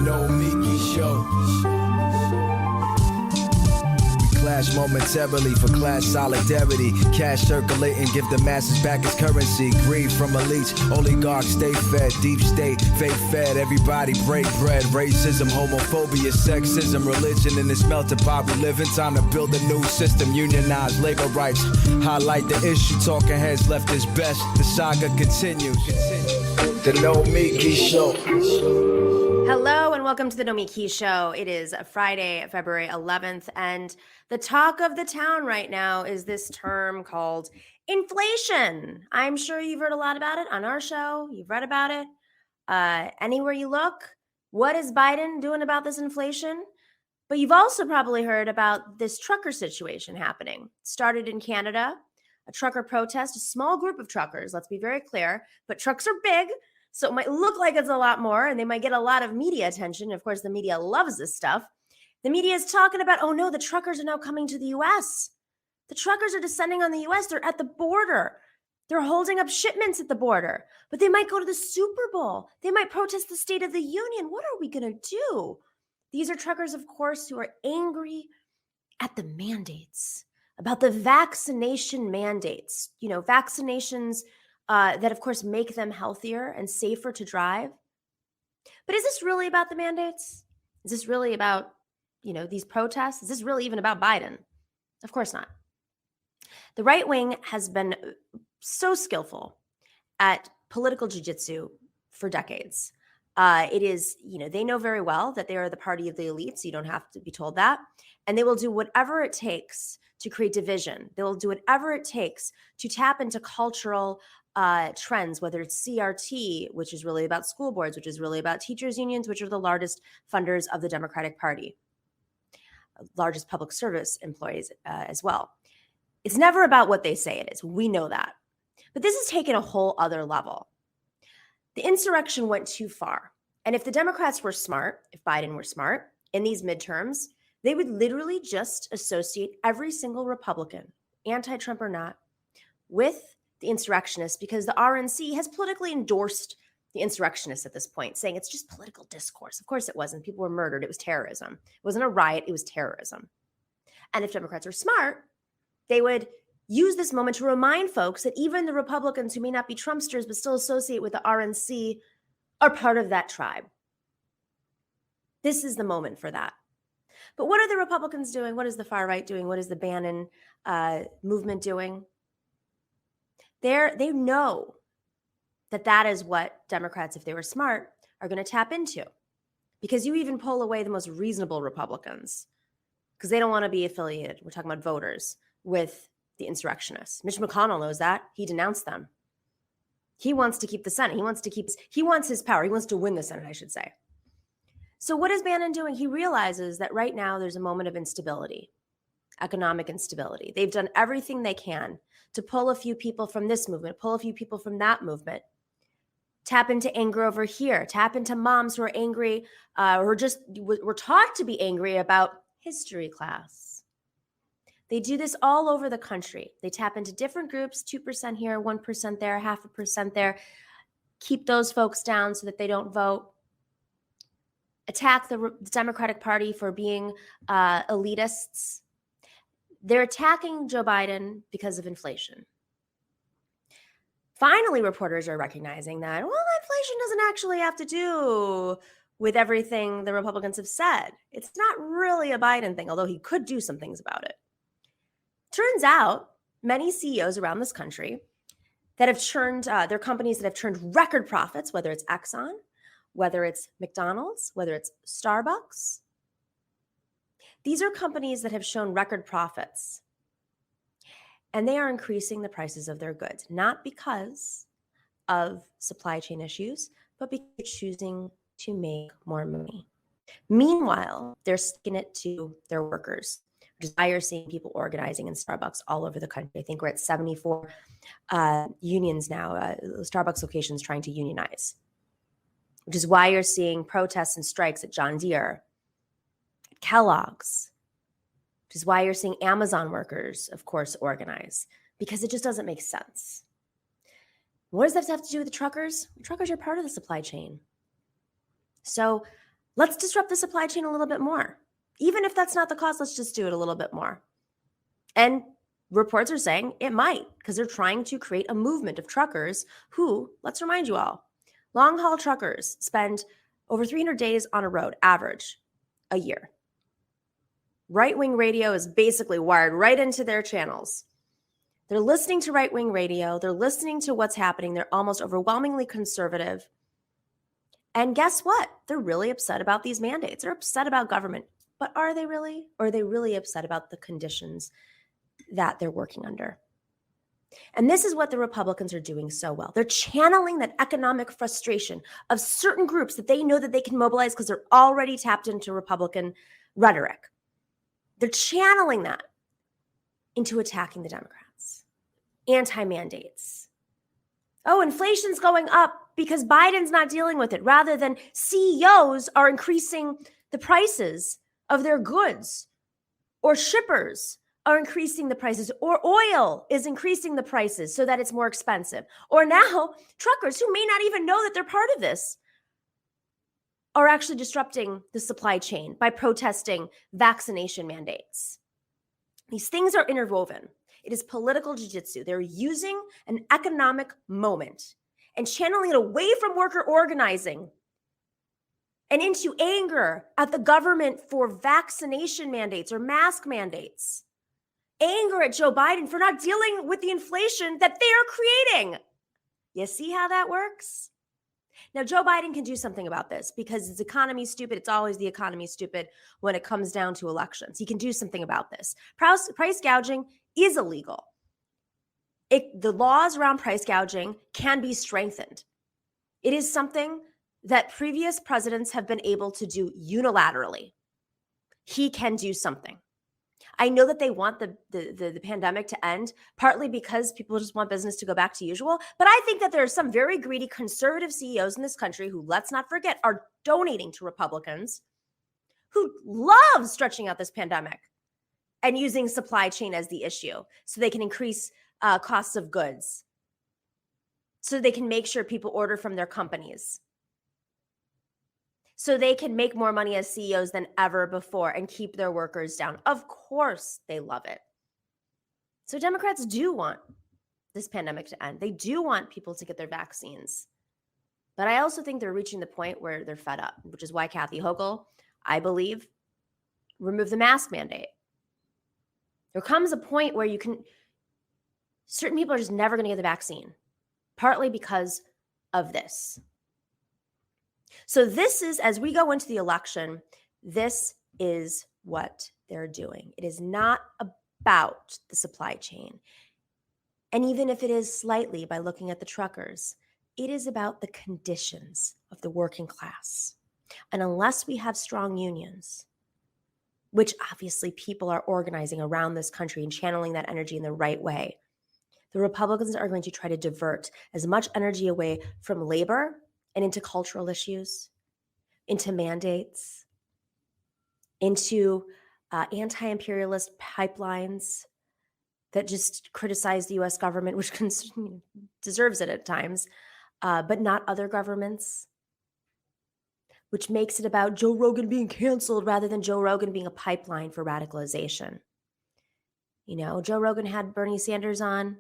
Nomiki Show. We clash momentarily for class solidarity. Cash circulating, give the masses back its currency. Greed from elites, oligarchs stay fed. Deep state, fake fed, everybody break bread. Racism, homophobia, sexism, religion in this melting pot we live in. Time to build a new system, unionize labor rights. Highlight the issue, talking heads left is best. The saga continues. The Nomiki Show. Hello and welcome to the Nomiki Show. It is Friday, February 11th, and the talk of the town right now is this term called inflation. I'm sure you've heard a lot about it on our show. You've read about it. Anywhere you look, what is Biden doing about this inflation? But you've also probably heard about this trucker situation happening. It started in Canada, a trucker protest, a small group of truckers, let's be very clear, but trucks are big. So it might look like it's a lot more and they might get a lot of media attention. Of course, the media loves this stuff. The media is talking about, oh no, the truckers are now coming to the US. The truckers are descending on the US. They're at the border. They're holding up shipments at the border, but they might go to the Super Bowl. They might protest the State of the Union. What are we going to do? These are truckers, of course, who are angry at the mandates, about the vaccination mandates, vaccinations that, of course, make them healthier and safer to drive. But is this really about the mandates? Is this really about, these protests? Is this really even about Biden? Of course not. The right wing has been so skillful at political jiu-jitsu for decades. It is, they know very well that they are the party of the elites. You don't have to be told that. And they will do whatever it takes to create division. They will do whatever it takes to tap into cultural trends, whether it's CRT, which is really about school boards, which is really about teachers' unions, which are the largest funders of the Democratic Party, largest public service employees as well. It's never about what they say it is. We know that. But this has taken a whole other level. The insurrection went too far. And if the Democrats were smart, if Biden were smart in these midterms, they would literally just associate every single Republican, anti-Trump or not, with the insurrectionists, because the RNC has politically endorsed the insurrectionists at this point, saying it's just political discourse. Of course it wasn't. People were murdered. It was terrorism. It wasn't a riot. It was terrorism. And if Democrats are smart, they would use this moment to remind folks that even the Republicans who may not be Trumpsters but still associate with the RNC are part of that tribe. This is the moment for that. But what are the Republicans doing? What is the far right doing? What is the Bannon movement doing? They know that is what Democrats, if they were smart, are going to tap into. Because you even pull away the most reasonable Republicans because they don't want to be affiliated. We're talking about voters with the insurrectionists. Mitch McConnell knows that. He denounced them. He wants to keep the Senate. He wants his power. He wants to win the Senate, I should say. So what is Bannon doing? He realizes that right now there's a moment of instability, economic instability. They've done everything they can to pull a few people from this movement, pull a few people from that movement, tap into anger over here, tap into moms who are angry or just were taught to be angry about history class. They do this all over the country. They tap into different groups, 2% here, 1% there, 0.5% there, keep those folks down so that they don't vote, attack the Democratic Party for being elitists. They're attacking Joe Biden because of inflation. Finally, reporters are recognizing that, inflation doesn't actually have to do with everything the Republicans have said. It's not really a Biden thing, although he could do some things about it. Turns out many CEOs around this country that have churned, their companies that have churned record profits, whether it's Exxon, whether it's McDonald's, whether it's Starbucks, these are companies that have shown record profits, and they are increasing the prices of their goods, not because of supply chain issues, but because they're choosing to make more money. Meanwhile, they're sticking it to their workers, which is why you're seeing people organizing in Starbucks all over the country. I think we're at 74 unions now, Starbucks locations trying to unionize, which is why you're seeing protests and strikes at John Deere, Kellogg's, which is why you're seeing Amazon workers, of course, organize, because it just doesn't make sense. What does that have to do with the truckers? The truckers are part of the supply chain. So Let's disrupt the supply chain a little bit more. Even if that's not the cost, let's just do it a little bit more. And reports are saying it might, because they're trying to create a movement of truckers who, let's remind you all, long haul truckers spend over 300 days on a road, average, a year. Right-wing radio is basically wired right into their channels. They're listening to right-wing radio. They're listening to what's happening. They're almost overwhelmingly conservative. And guess what? They're really upset about these mandates. They're upset about government. But are they really? Or are they really upset about the conditions that they're working under? And this is what the Republicans are doing so well. They're channeling that economic frustration of certain groups that they know that they can mobilize because they're already tapped into Republican rhetoric. They're channeling that into attacking the Democrats, anti-mandates. Oh, inflation's going up because Biden's not dealing with it, rather than CEOs are increasing the prices of their goods, or shippers are increasing the prices, or oil is increasing the prices so that it's more expensive. Or now truckers who may not even know that they're part of this are actually disrupting the supply chain by protesting vaccination mandates. These things are interwoven. It is political jiu-jitsu. They're using an economic moment and channeling it away from worker organizing and into anger at the government for vaccination mandates or mask mandates. Anger at Joe Biden for not dealing with the inflation that they are creating. You see how that works? Now, Joe Biden can do something about this because his economy is stupid. It's always the economy stupid when it comes down to elections. He can do something about this. Price gouging is illegal. The laws around price gouging can be strengthened. It is something that previous presidents have been able to do unilaterally. He can do something. I know that they want the pandemic to end, partly because people just want business to go back to usual. But I think that there are some very greedy conservative CEOs in this country who, let's not forget, are donating to Republicans who love stretching out this pandemic and using supply chain as the issue so they can increase costs of goods, so they can make sure people order from their companies, so they can make more money as CEOs than ever before and keep their workers down. Of course, they love it. So Democrats do want this pandemic to end. They do want people to get their vaccines. But I also think they're reaching the point where they're fed up, which is why Kathy Hochul, I believe, removed the mask mandate. There comes a point where certain people are just never going to get the vaccine, partly because of this. So this is, as we go into the election, this is what they're doing. It is not about the supply chain. And even if it is slightly by looking at the truckers, it is about the conditions of the working class. And unless we have strong unions, which obviously people are organizing around this country and channeling that energy in the right way, the Republicans are going to try to divert as much energy away from labor and into cultural issues, into mandates, into anti-imperialist pipelines that just criticize the U.S. government, which deserves it at times, but not other governments, which makes it about Joe Rogan being canceled rather than Joe Rogan being a pipeline for radicalization. You know, Joe Rogan had Bernie Sanders on,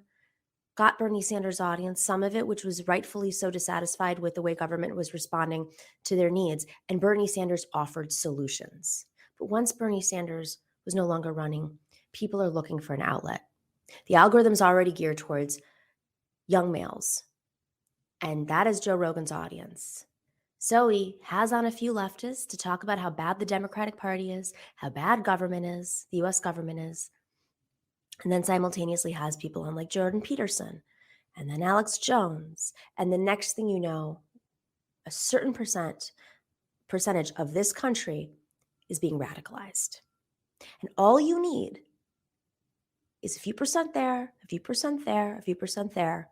got Bernie Sanders' audience, some of it, which was rightfully so dissatisfied with the way government was responding to their needs. And Bernie Sanders offered solutions. But once Bernie Sanders was no longer running, people are looking for an outlet. The algorithm's already geared towards young males. And that is Joe Rogan's audience. So he has on a few leftists to talk about how bad the Democratic Party is, how bad government is, the U.S. government is. And then simultaneously has people on like Jordan Peterson and then Alex Jones. And the next thing you know, a certain percentage of this country is being radicalized. And all you need is a few percent there, a few percent there, a few percent there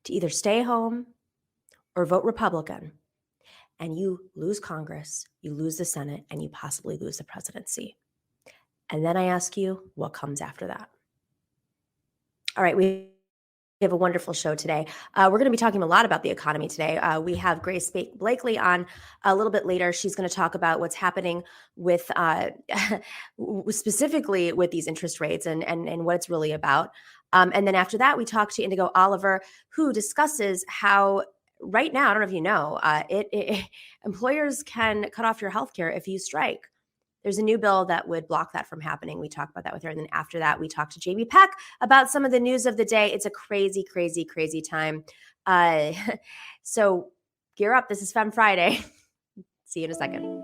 to either stay home or vote Republican. And you lose Congress, you lose the Senate, and you possibly lose the presidency. And then I ask you, what comes after that? All right, we have a wonderful show today. We're going to be talking a lot about the economy today. We have Grace Blakeley on a little bit later. She's going to talk about what's happening with specifically with these interest rates and what it's really about. And then after that, we talk to Indigo Olivier, who discusses how right now, I don't know if you know, employers can cut off your healthcare if you strike. There's a new bill that would block that from happening. We talk about that with her. And then after that, we talk to Jamie Peck about some of the news of the day. It's a crazy, crazy, crazy time. So gear up. This is Femme Friday. See you in a second.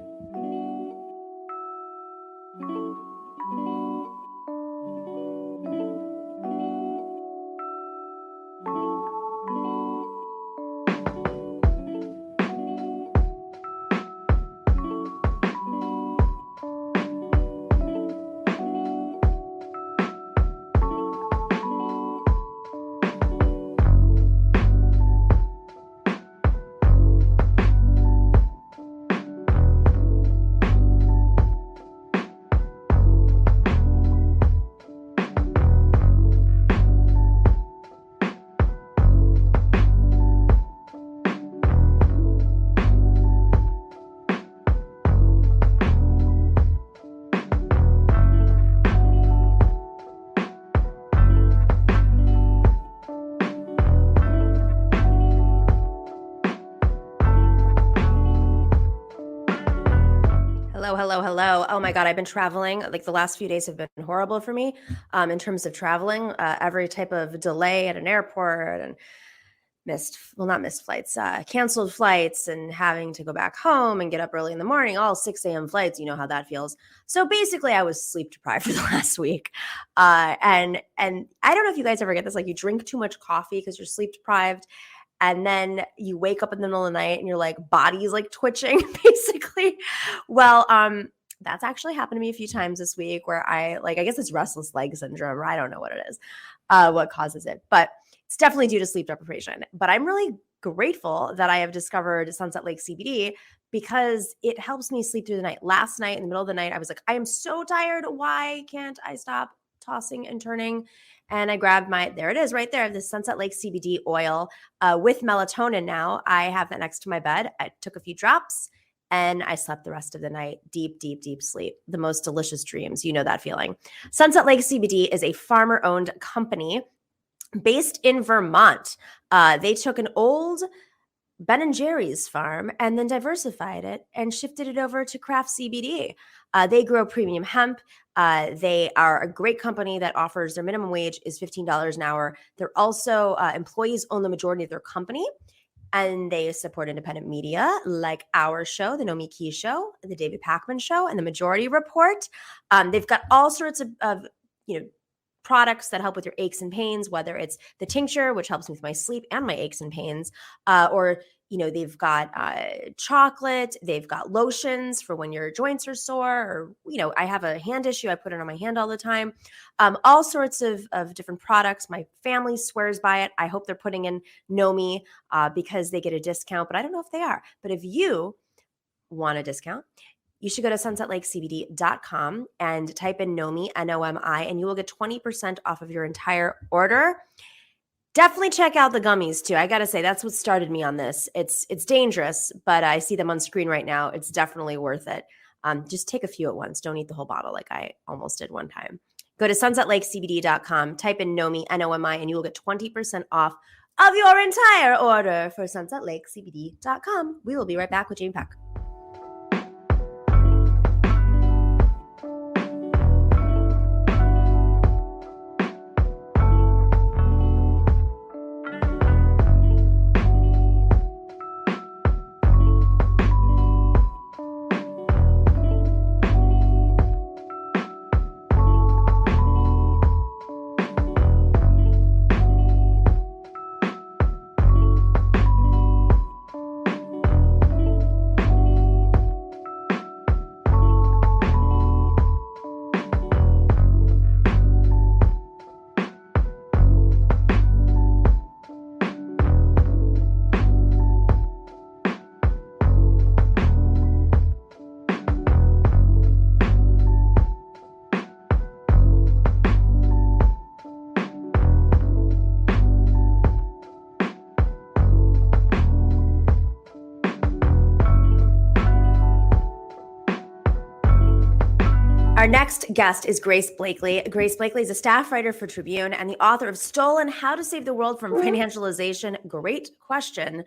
Hello. Oh my God, I've been traveling. Like the last few days have been horrible for me in terms of traveling. Every type of delay at an airport and not missed flights, canceled flights and having to go back home and get up early in the morning, all 6 a.m. flights. You know how that feels. So basically I was sleep deprived for the last week. And I don't know if you guys ever get this, like you drink too much coffee because you're sleep deprived. And then you wake up in the middle of the night and your like body's like twitching basically. Well, that's actually happened to me a few times this week where I guess it's restless leg syndrome, or I don't know what it is, what causes it, but it's definitely due to sleep deprivation. But I'm really grateful that I have discovered Sunset Lake CBD because it helps me sleep through the night. Last night in the middle of the night, I was like, I am so tired. Why can't I stop tossing and turning? And I grabbed there it is right there, the Sunset Lake CBD oil with melatonin now. I have that next to my bed. I took a few drops and I slept the rest of the night. Deep, deep, deep sleep. The most delicious dreams. You know that feeling. Sunset Lake CBD is a farmer-owned company based in Vermont. They took an old Ben & Jerry's farm and then diversified it and shifted it over to craft CBD. They grow premium hemp. They are a great company that offers their minimum wage is $15 an hour. They're also employees own the majority of their company, and they support independent media like our show, the Nomiki Show, the David Pakman Show, and the Majority Report. They've got all sorts of products that help with your aches and pains, whether it's the tincture, which helps me with my sleep and my aches and pains, or they've got chocolate, they've got lotions for when your joints are sore, or, I have a hand issue. I put it on my hand all the time. All sorts of different products. My family swears by it. I hope they're putting in Nomi because they get a discount, but I don't know if they are. But if you want a discount, you should go to sunsetlakecbd.com and type in Nomi, N-O-M-I, and you will get 20% off of your entire order. Definitely check out the gummies too. I got to say, that's what started me on this. It's dangerous, but I see them on screen right now. It's definitely worth it. Just take a few at once. Don't eat the whole bottle like I almost did one time. Go to sunsetlakecbd.com, type in Nomi, N-O-M-I, and you will get 20% off of your entire order for sunsetlakecbd.com. We will be right back with Jamie Peck. Our next guest is Grace Blakeley. Grace Blakeley is a staff writer for Tribune and the author of Stolen: How to Save the World from Financialization. Great question.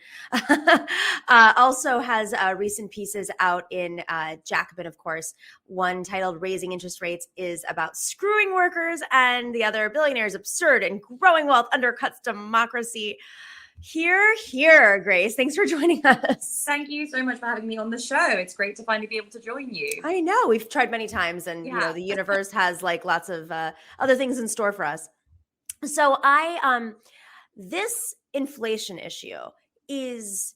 Also has recent pieces out in Jacobin, of course. One titled Raising Interest Rates is about screwing workers, and the other, Billionaires Absurd and Growing Wealth Undercuts Democracy. Here, Grace. Thanks for joining us. Thank you so much for having me on the show. It's great to finally be able to join you. I know. We've tried many times, and you know, the universe has like lots of other things in store for us. So this inflation issue is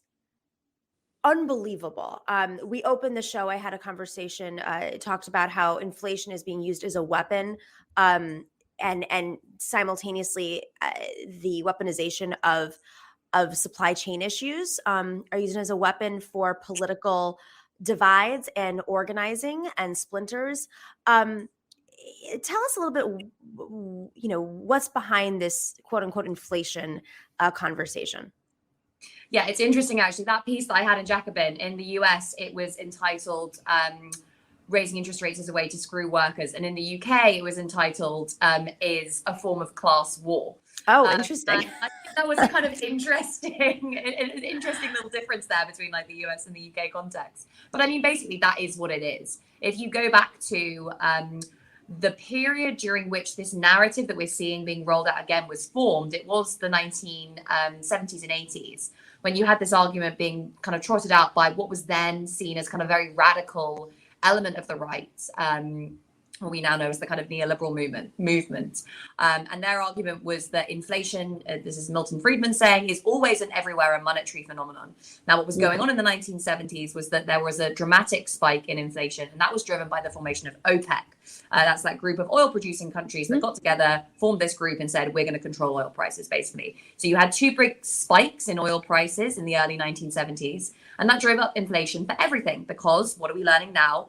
unbelievable. We opened the show. I had a conversation, talked about how inflation is being used as a weapon, and simultaneously the weaponization of supply chain issues are used as a weapon for political divides and organizing and splinters. Tell us a little bit, you know, what's behind this quote unquote inflation conversation. Yeah, it's interesting actually. That piece that I had in Jacobin in the US, it was entitled Raising Interest Rates as a Way to Screw Workers. And in the UK, it was entitled Is a Form of Class War. Oh, interesting. I think that was a kind of interesting little difference there between like the US and the UK context. But I mean, basically, that is what it is. If you go back to the period during which this narrative that we're seeing being rolled out again was formed, it was the 1970s and 80s, when you had this argument being kind of trotted out by what was then seen as kind of very radical element of the right, what we now know as the kind of neoliberal movement. And their argument was that inflation, this is Milton Friedman saying, is always and everywhere a monetary phenomenon. Now, what was going on in the 1970s was that there was a dramatic spike in inflation, and that was driven by the formation of OPEC. That's that group of oil-producing countries that got together, formed this group and said, we're going to control oil prices, basically. So you had two big spikes in oil prices in the early 1970s, and that drove up inflation for everything, because what are we learning now?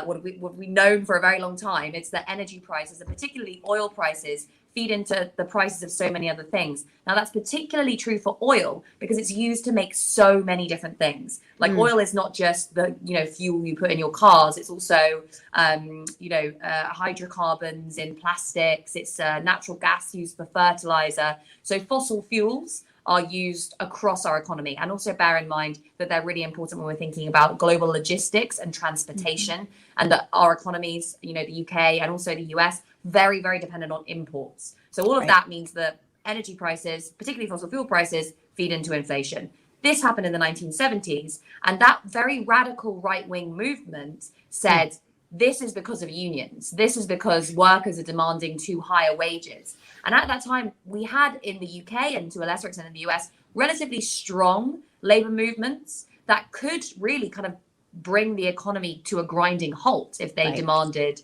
What we've known for a very long time, it's that energy prices, and particularly oil prices, feed into the prices of so many other things. Now, that's particularly true for oil because it's used to make so many different things. Like oil is not just the fuel you put in your cars. It's also hydrocarbons in plastics. It's natural gas used for fertilizer. So fossil fuels are used across our economy. And also bear in mind that they're really important when we're thinking about global logistics and transportation, and that our economies, the UK and also the US, very, very dependent on imports. So all of that means that energy prices, particularly fossil fuel prices, feed into inflation. This happened in the 1970s, and that very radical right-wing movement said, this is because of unions. This is because workers are demanding too higher wages. And at that time, we had in the UK, and to a lesser extent in the US, relatively strong labor movements that could really kind of bring the economy to a grinding halt if they demanded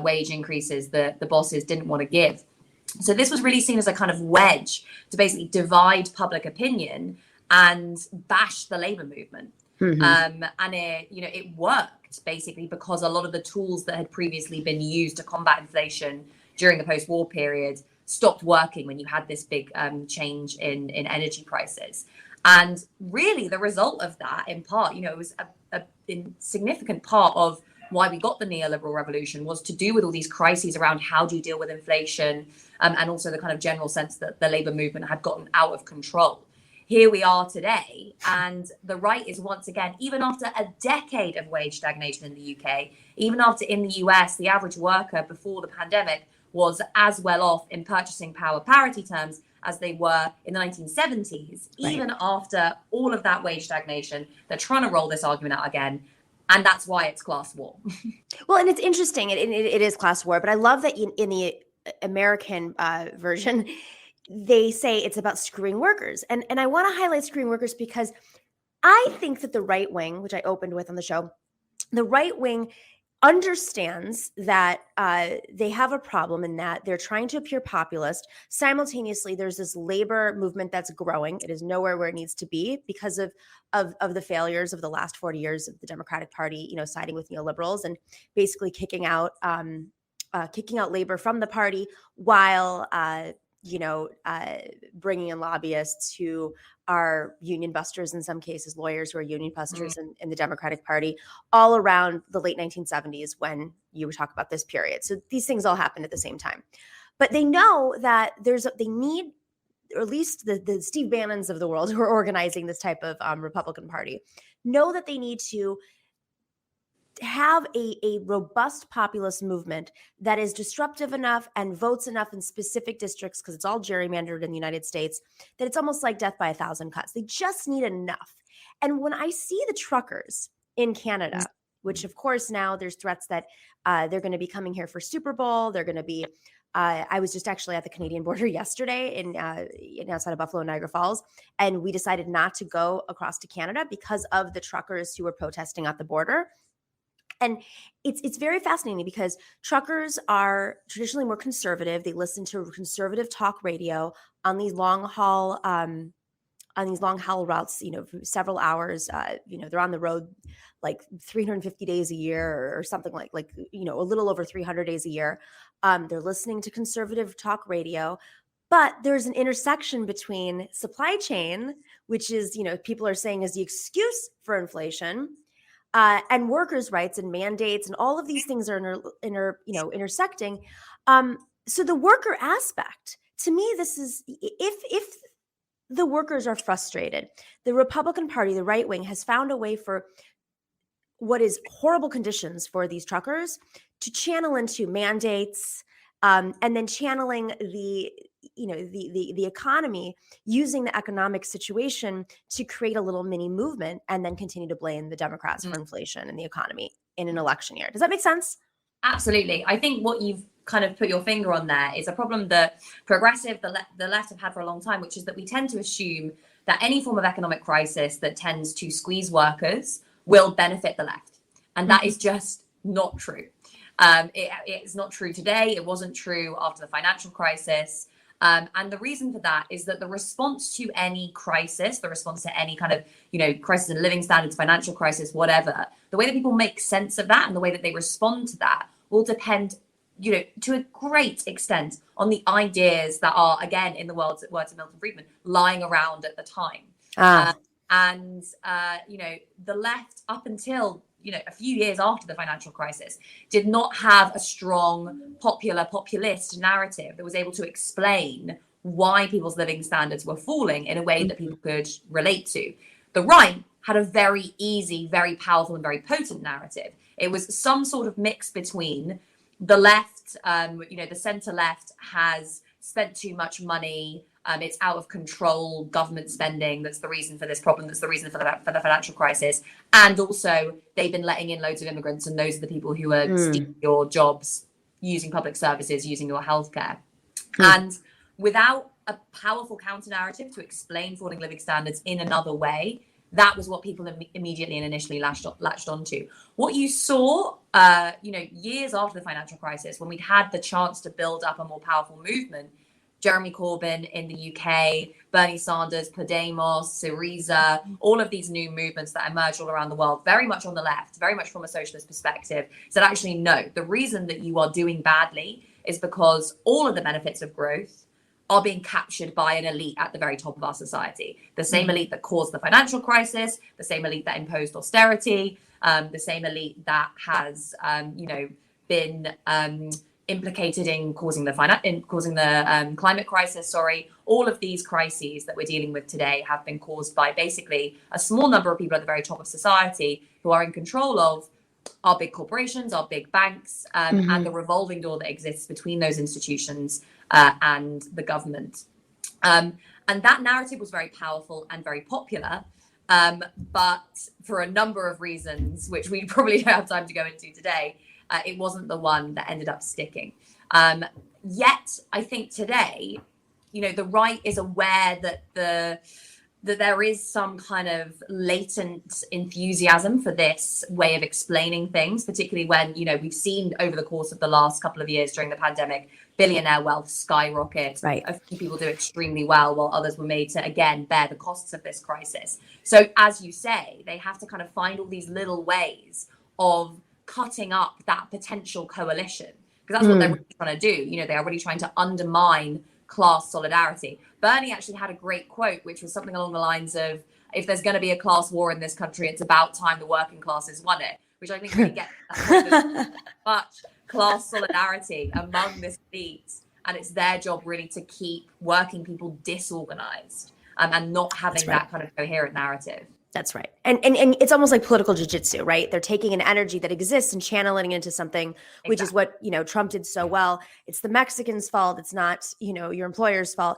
wage increases that the bosses didn't want to give. So this was really seen as a kind of wedge to basically divide public opinion and bash the labor movement. And it worked basically because a lot of the tools that had previously been used to combat inflation during the post-war period stopped working when you had this big change in energy prices. And really the result of that, in part, it was a significant part of why we got the neoliberal revolution, was to do with all these crises around how do you deal with inflation, and also the kind of general sense that the labor movement had gotten out of control. Here we are today, and the right is once again, even after a decade of wage stagnation in the UK, even after in the US, the average worker before the pandemic was as well off in purchasing power parity terms as they were in the 1970s. Even after all of that wage stagnation, they're trying to roll this argument out again. And that's why it's class war. Well, and it's interesting. It is class war, but I love that in the American version, they say it's about screwing workers. And I want to highlight screwing workers because I think that the right wing, which I opened with on the show, the right wing understands that they have a problem in that they're trying to appear populist. Simultaneously, there's this labor movement that's growing. It is nowhere where it needs to be because of the failures of the last 40 years of the Democratic Party, siding with neoliberals and basically kicking out labor from the party while bringing in lobbyists who are union busters, in some cases, lawyers who are union busters in the Democratic Party, all around the late 1970s when you were talking about this period. So these things all happened at the same time. But they know that they need, or at least the Steve Bannons of the world who are organizing this type of Republican Party, know that they need to have a robust populist movement that is disruptive enough and votes enough in specific districts, because it's all gerrymandered in the United States, that it's almost like death by a thousand cuts. They just need enough. And when I see the truckers in Canada, which of course now there's threats that they're going to be coming here for Super Bowl, they're going to be I was just actually at the Canadian border yesterday in outside of Buffalo, Niagara Falls, and we decided not to go across to Canada because of the truckers who were protesting at the border. And it's very fascinating because truckers are traditionally more conservative. They listen to conservative talk radio on these long haul routes, for several hours. They're on the road like 350 days a year or something like a little over 300 days a year. They're listening to conservative talk radio. But there's an intersection between supply chain, which is, people are saying is the excuse for inflation, and workers' rights and mandates, and all of these things are intersecting. So the worker aspect, to me, this is if the workers are frustrated, the Republican Party, the right wing, has found a way for what is horrible conditions for these truckers to channel into mandates, and then channeling the economy, using the economic situation to create a little mini movement, and then continue to blame the Democrats for inflation and the economy in an election year. Does that make sense? Absolutely. I think what you've kind of put your finger on there is a problem that progressive, the left have had for a long time, which is that we tend to assume that any form of economic crisis that tends to squeeze workers will benefit the left. And that is just not true. It's not true today. It wasn't true after the financial crisis. And the reason for that is that the response to any crisis, the response to any kind of, crisis in living standards, financial crisis, whatever, the way that people make sense of that and the way that they respond to that will depend, to a great extent on the ideas that are, again, in the words of Milton Friedman, lying around at the time. The left, up until a few years after the financial crisis, did not have a strong populist narrative that was able to explain why people's living standards were falling in a way that people could relate to. The right had a very easy, very powerful, and very potent narrative. It was some sort of mix between the left, the center left has spent too much money. It's out of control, government spending. That's the reason for this problem. That's the reason for the financial crisis. And also, they've been letting in loads of immigrants, and those are the people who are stealing your jobs, using public services, using your healthcare. And without a powerful counter narrative to explain falling living standards in another way, that was what people immediately and initially latched onto. What you saw, years after the financial crisis, when we'd had the chance to build up a more powerful movement, Jeremy Corbyn in the UK, Bernie Sanders, Podemos, Syriza, all of these new movements that emerged all around the world, very much on the left, very much from a socialist perspective, said actually, no, the reason that you are doing badly is because all of the benefits of growth are being captured by an elite at the very top of our society. The same elite that caused the financial crisis, the same elite that imposed austerity, the same elite that has, been implicated in causing the climate crisis. All of these crises that we're dealing with today have been caused by basically a small number of people at the very top of society who are in control of our big corporations, our big banks, and the revolving door that exists between those institutions and the government. And that narrative was very powerful and very popular, but for a number of reasons, which we probably don't have time to go into today, it wasn't the one that ended up sticking. Yet, I think today, the right is aware that there is some kind of latent enthusiasm for this way of explaining things, particularly when, we've seen over the course of the last couple of years during the pandemic, billionaire wealth skyrocket. Right. A few people do extremely well, while others were made to, again, bear the costs of this crisis. So as you say, they have to kind of find all these little ways of cutting up that potential coalition, because that's what they're really trying to do. They are really trying to undermine class solidarity. Bernie actually had a great quote, which was something along the lines of, if there's going to be a class war in this country, it's about time the working classes won it, which I think really gets that point. There's much class solidarity among this elite, and it's their job really to keep working people disorganized and not having that kind of coherent narrative. That's right. And it's almost like political jiu-jitsu, right? They're taking an energy that exists and channeling it into something, which is what, Trump did so well. It's the Mexicans' fault. It's not, your employer's fault.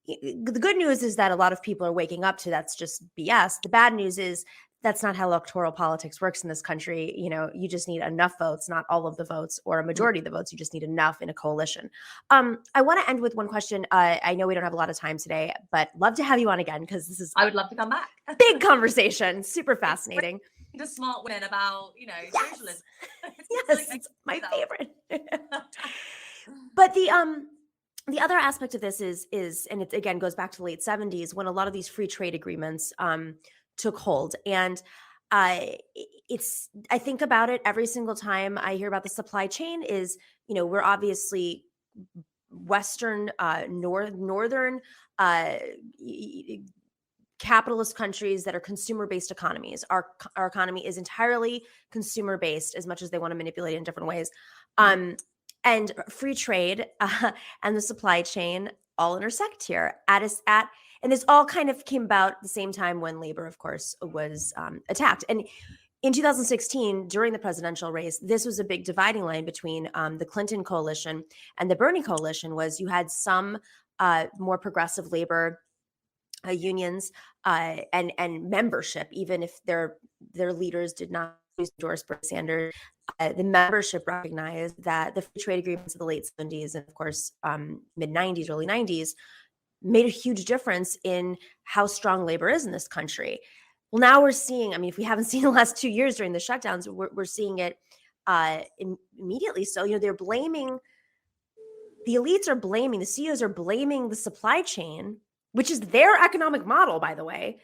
The good news is that a lot of people are waking up to that's just BS. The bad news is that's not how electoral politics works in this country. You just need enough votes, not all of the votes or a majority of the votes. You just need enough in a coalition. I want to end with one question. I know we don't have a lot of time today, but love to have you on again because this is. I would love to come back. Big conversation, super fascinating. The smart women about socialism. Yes, it's my favorite. But the other aspect of this is, and it again goes back to the late 70s when a lot of these free trade agreements took hold. And I think about it every single time I hear about the supply chain is, we're obviously Western, Northern capitalist countries that are consumer-based economies. Our economy is entirely consumer-based as much as they want to manipulate it in different ways. And free trade and the supply chain all intersect here and this all kind of came about at the same time when labor, of course, was attacked. And in 2016, during the presidential race, this was a big dividing line between the Clinton coalition and the Bernie coalition. Was you had some more progressive labor unions and membership, even if their leaders did not endorse Bernie Sanders. The membership recognized that the free trade agreements of the late 70s and, of course, mid 90s, early 90s made a huge difference in how strong labor is in this country. Well, now we're seeing, if we haven't seen the last 2 years during the shutdowns, we're seeing it immediately. So, they're blaming, the elites are blaming, the CEOs are blaming the supply chain, which is their economic model, by the way,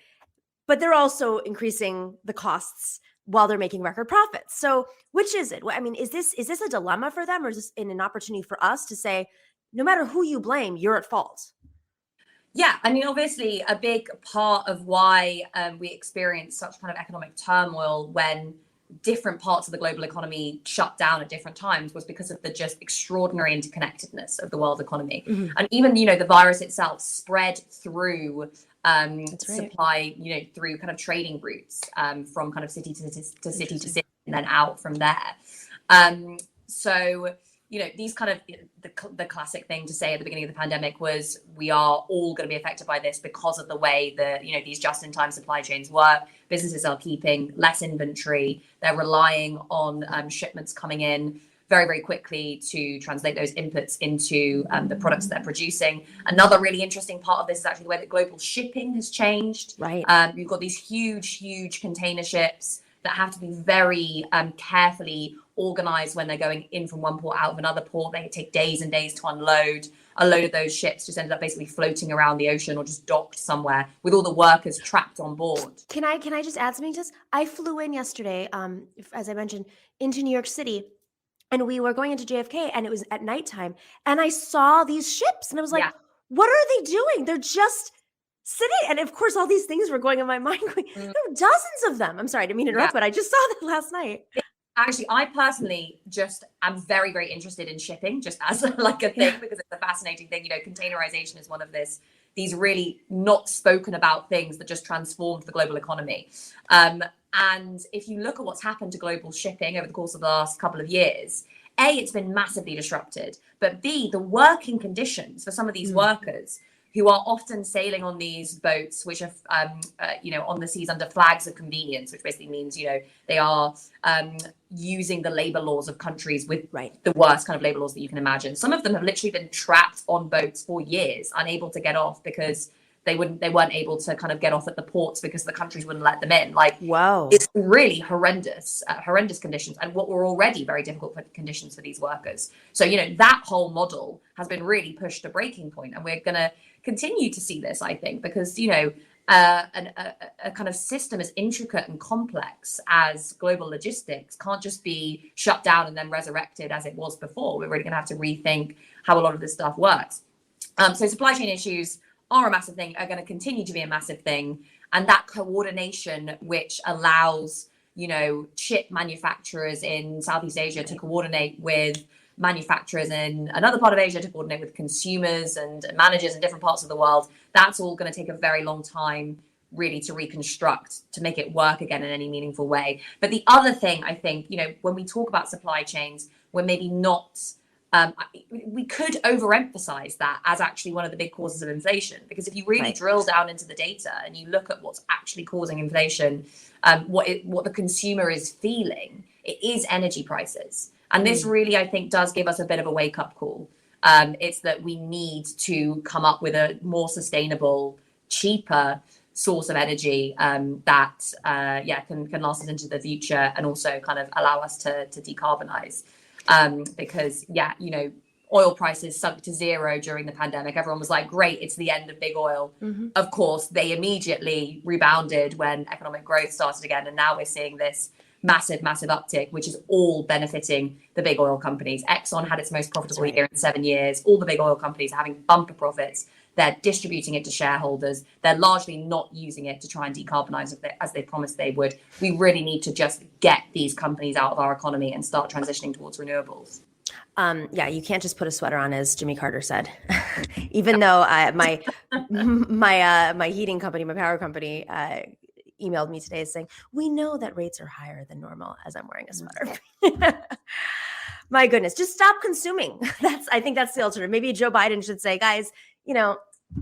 but they're also increasing the costs while they're making record profits. So which is it? Is this a dilemma for them, or is this an opportunity for us to say, no matter who you blame, you're at fault? Yeah, obviously a big part of why we experience such kind of economic turmoil when different parts of the global economy shut down at different times was because of the just extraordinary interconnectedness of the world economy. Mm-hmm. And even, the virus itself spread through supply, through kind of trading routes from kind of city to city and then out from there. So, these kind of the classic thing to say at the beginning of the pandemic was we are all going to be affected by this because of the way that, these just-in-time supply chains work. Businesses are keeping less inventory. They're relying on shipments coming in very, very quickly to translate those inputs into the products they're producing. Another really interesting part of this is actually the way that global shipping has changed. Right. You've got these huge container ships that have to be very carefully organized when they're going in from one port out of another port. They take days and days to unload. A load of those ships just ended up basically floating around the ocean or just docked somewhere with all the workers trapped on board. Can I just add something to this? I flew in yesterday, as I mentioned, into New York City, and we were going into JFK, and it was at nighttime, and I saw these ships, and I was like, what are they doing? They're just sitting. And of course, all these things were going in my mind. There were dozens of them. I'm sorry, I didn't mean to interrupt, but I just saw that last night. Actually, I personally just am very, very interested in shipping just as like a thing because it's a fascinating thing. Containerization is one of these really not spoken about things that just transformed the global economy. And if you look at what's happened to global shipping over the course of the last couple of years, A, it's been massively disrupted, but B, the working conditions for some of these workers who are often sailing on these boats, which are, on the seas under flags of convenience, which basically means, they are using the labor laws of countries with the worst kind of labor laws that you can imagine. Some of them have literally been trapped on boats for years, unable to get off because they weren't able to kind of get off at the ports because the countries wouldn't let them in. Wow, it's really horrendous conditions, and what were already very difficult conditions for these workers. So, that whole model has been really pushed to breaking point, and we're going to continue to see this, I think, because, a kind of system as intricate and complex as global logistics can't just be shut down and then resurrected as it was before. We're really going to have to rethink how a lot of this stuff works. So supply chain issues are a massive thing are going to continue to be a massive thing. And that coordination, which allows, chip manufacturers in Southeast Asia to coordinate with manufacturers in another part of Asia, to coordinate with consumers and managers in different parts of the world, that's all going to take a very long time really to reconstruct, to make it work again in any meaningful way. But the other thing, I think, when we talk about supply chains, we're maybe not, we could overemphasize that as actually one of the big causes of inflation, because if you really drill down into the data and you look at what's actually causing inflation, what the consumer is feeling, it is energy prices. And this really, I think, does give us a bit of a wake-up call. It's that we need to come up with a more sustainable, cheaper source of energy that can last us into the future, and also kind of allow us to decarbonize. Because oil prices sunk to zero during the pandemic. Everyone was like, great, it's the end of big oil. Mm-hmm. Of course, they immediately rebounded when economic growth started again. And now we're seeing this massive uptick, which is all benefiting the big oil companies. Exxon had its most profitable year in 7 years. All the big oil companies are having bumper profits. They're distributing it to shareholders. They're largely not using it to try and decarbonize as they promised they would. We really need to just get these companies out of our economy and start transitioning towards renewables. You can't just put a sweater on, as Jimmy Carter said. Even though my heating company, my power company, emailed me today saying, we know that rates are higher than normal, as I'm wearing a sweater. My goodness, just stop consuming. I think that's the alternative. Maybe Joe Biden should say, guys,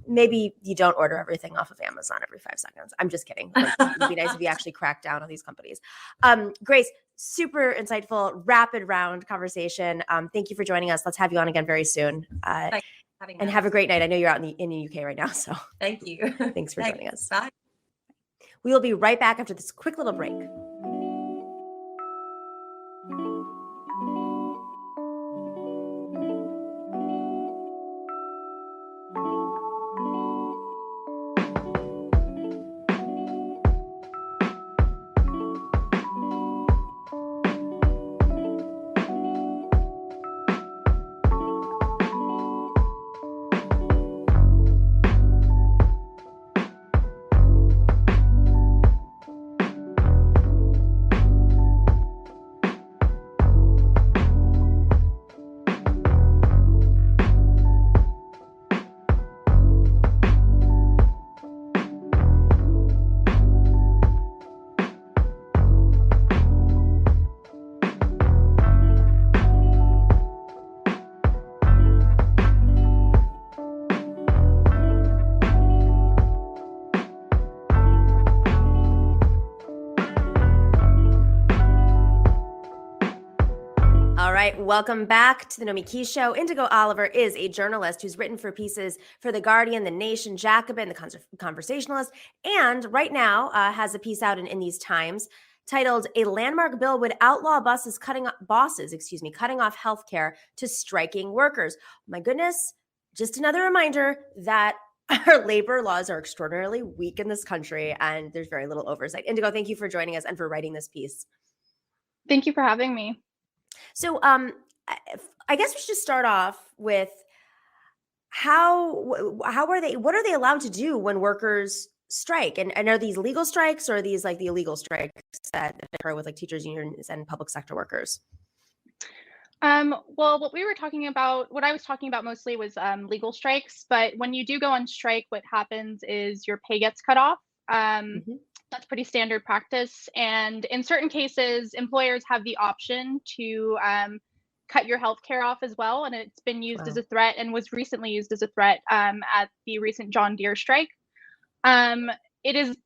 maybe you don't order everything off of Amazon every 5 seconds. I'm just kidding. It'd be nice if you actually crack down on these companies. Grace, super insightful, rapid round conversation. Thank you for joining us. Let's have you on again very soon. And have a great night. I know you're out in the UK right now, so thank you. Thanks for joining us. Bye. We will be right back after this quick little break. Welcome back to the Nomiki Show. Indigo Olivier is a journalist who's written for pieces for The Guardian, The Nation, Jacobin, The Conversationalist, and right now has a piece out in these times titled "A Landmark Bill Would Outlaw Bosses Cutting Off Healthcare to Striking Workers." My goodness, just another reminder that our labor laws are extraordinarily weak in this country, and there's very little oversight. Indigo, thank you for joining us and for writing this piece. Thank you for having me. So I guess we should start off with what are they allowed to do when workers strike? And are these legal strikes, or are these like the illegal strikes that occur with like teachers unions and public sector workers? Well, what I was talking about mostly was legal strikes. But when you do go on strike, what happens is your pay gets cut off. That's pretty standard practice. And in certain cases, employers have the option to cut your health care off as well. And it's been used as a threat, and was recently used as a threat at the recent John Deere strike. It is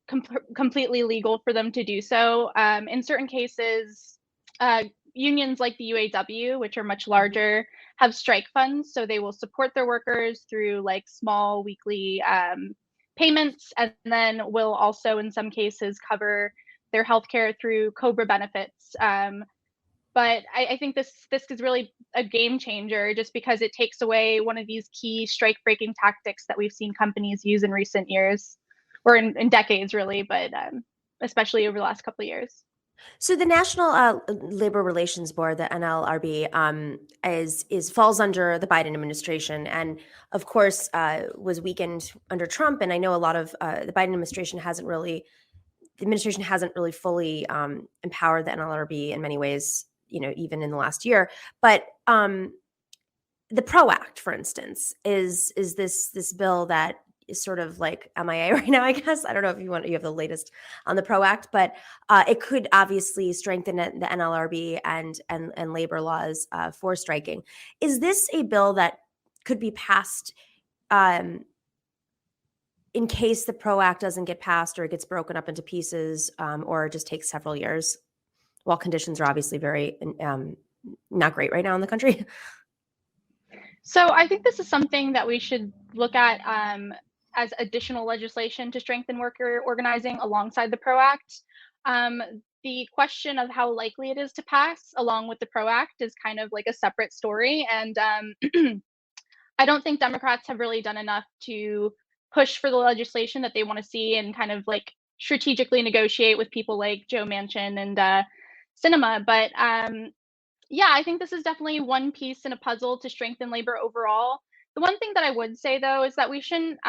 completely legal for them to do so. In certain cases, unions like the UAW, which are much larger, have strike funds. So they will support their workers through like small weekly payments, and then will also in some cases cover their healthcare through COBRA benefits. But I think this is really a game changer, just because it takes away one of these key strike breaking tactics that we've seen companies use in recent years, or in decades really, but especially over the last couple of years. So the National Labor Relations Board, the NLRB, is falls under the Biden administration, and of course was weakened under Trump. And I know a lot of the Biden administration hasn't really fully empowered the NLRB in many ways. Even in the last year, but the PRO Act, for instance, is this bill that is sort of like MIA right now, I guess. I don't know if you have the latest on the PRO Act, but it could obviously strengthen the NLRB and labor laws for striking. Is this a bill that could be passed in case the PRO Act doesn't get passed, or it gets broken up into pieces, or it just takes several years, while conditions are obviously very not great right now in the country? So I think this is something that we should look at as additional legislation to strengthen worker organizing alongside the PRO Act. The question of how likely it is to pass along with the PRO Act is kind of like a separate story. And I don't think Democrats have really done enough to push for the legislation that they want to see and kind of like strategically negotiate with people like Joe Manchin and Sinema. But yeah, I think this is definitely one piece in a puzzle to strengthen labor overall. The one thing that I would say, though, is that we shouldn't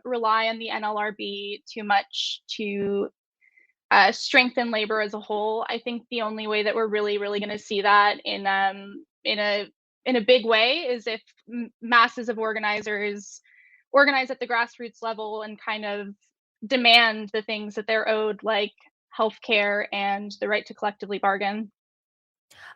rely on the NLRB too much to strengthen labor as a whole. I think the only way that we're really going to see that in a big way is if masses of organizers organize at the grassroots level and kind of demand the things that they're owed, like healthcare and the right to collectively bargain.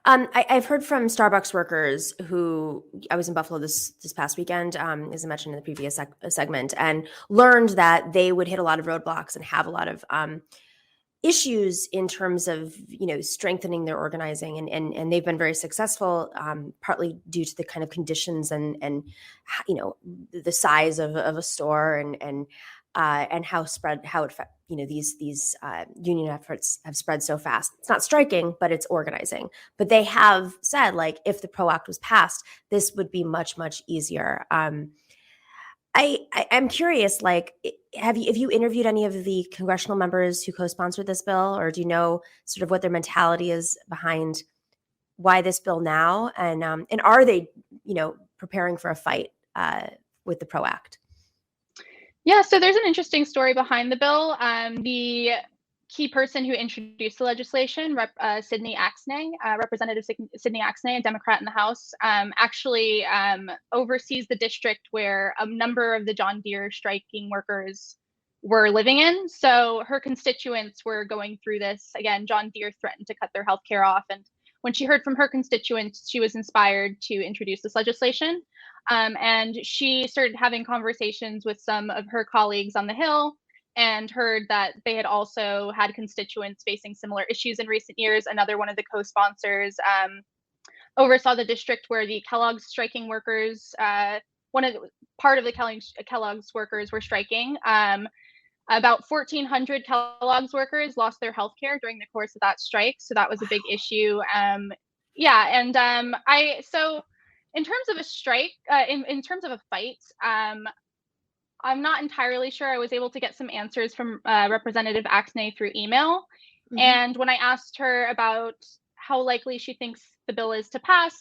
I've heard from Starbucks workers who I was in Buffalo this past weekend, as I mentioned in the previous segment, and learned that they would hit a lot of roadblocks and have a lot of issues in terms of strengthening their organizing, and they've been very successful, partly due to the kind of conditions and the size of a store and how these union efforts have spread so fast. It's not striking, but it's organizing. But they have said, like, if the PRO Act was passed, this would be much easier. I'm curious, like, have you interviewed any of the congressional members who co-sponsored this bill, or do you know sort of what their mentality is behind why this bill now, and are they preparing for a fight with the PRO Act? Yeah, so there's an interesting story behind the bill. The key person who introduced the legislation, Representative Sydney Axne, a Democrat in the House, actually oversees the district where a number of the John Deere striking workers were living in. So her constituents were going through this. Again, John Deere threatened to cut their health care off. And when she heard from her constituents, she was inspired to introduce this legislation. And she started having conversations with some of her colleagues on the Hill and heard that they had also had constituents facing similar issues in recent years. Another one of the co-sponsors oversaw the district where the Kellogg's striking workers, part of the Kellogg's workers were striking. About 1,400 Kellogg's workers lost their health care during the course of that strike. So that was a big issue. So in terms of a strike, in terms of a fight, I'm not entirely sure. I was able to get some answers from Representative Axne through email. Mm-hmm. And when I asked her about how likely she thinks the bill is to pass,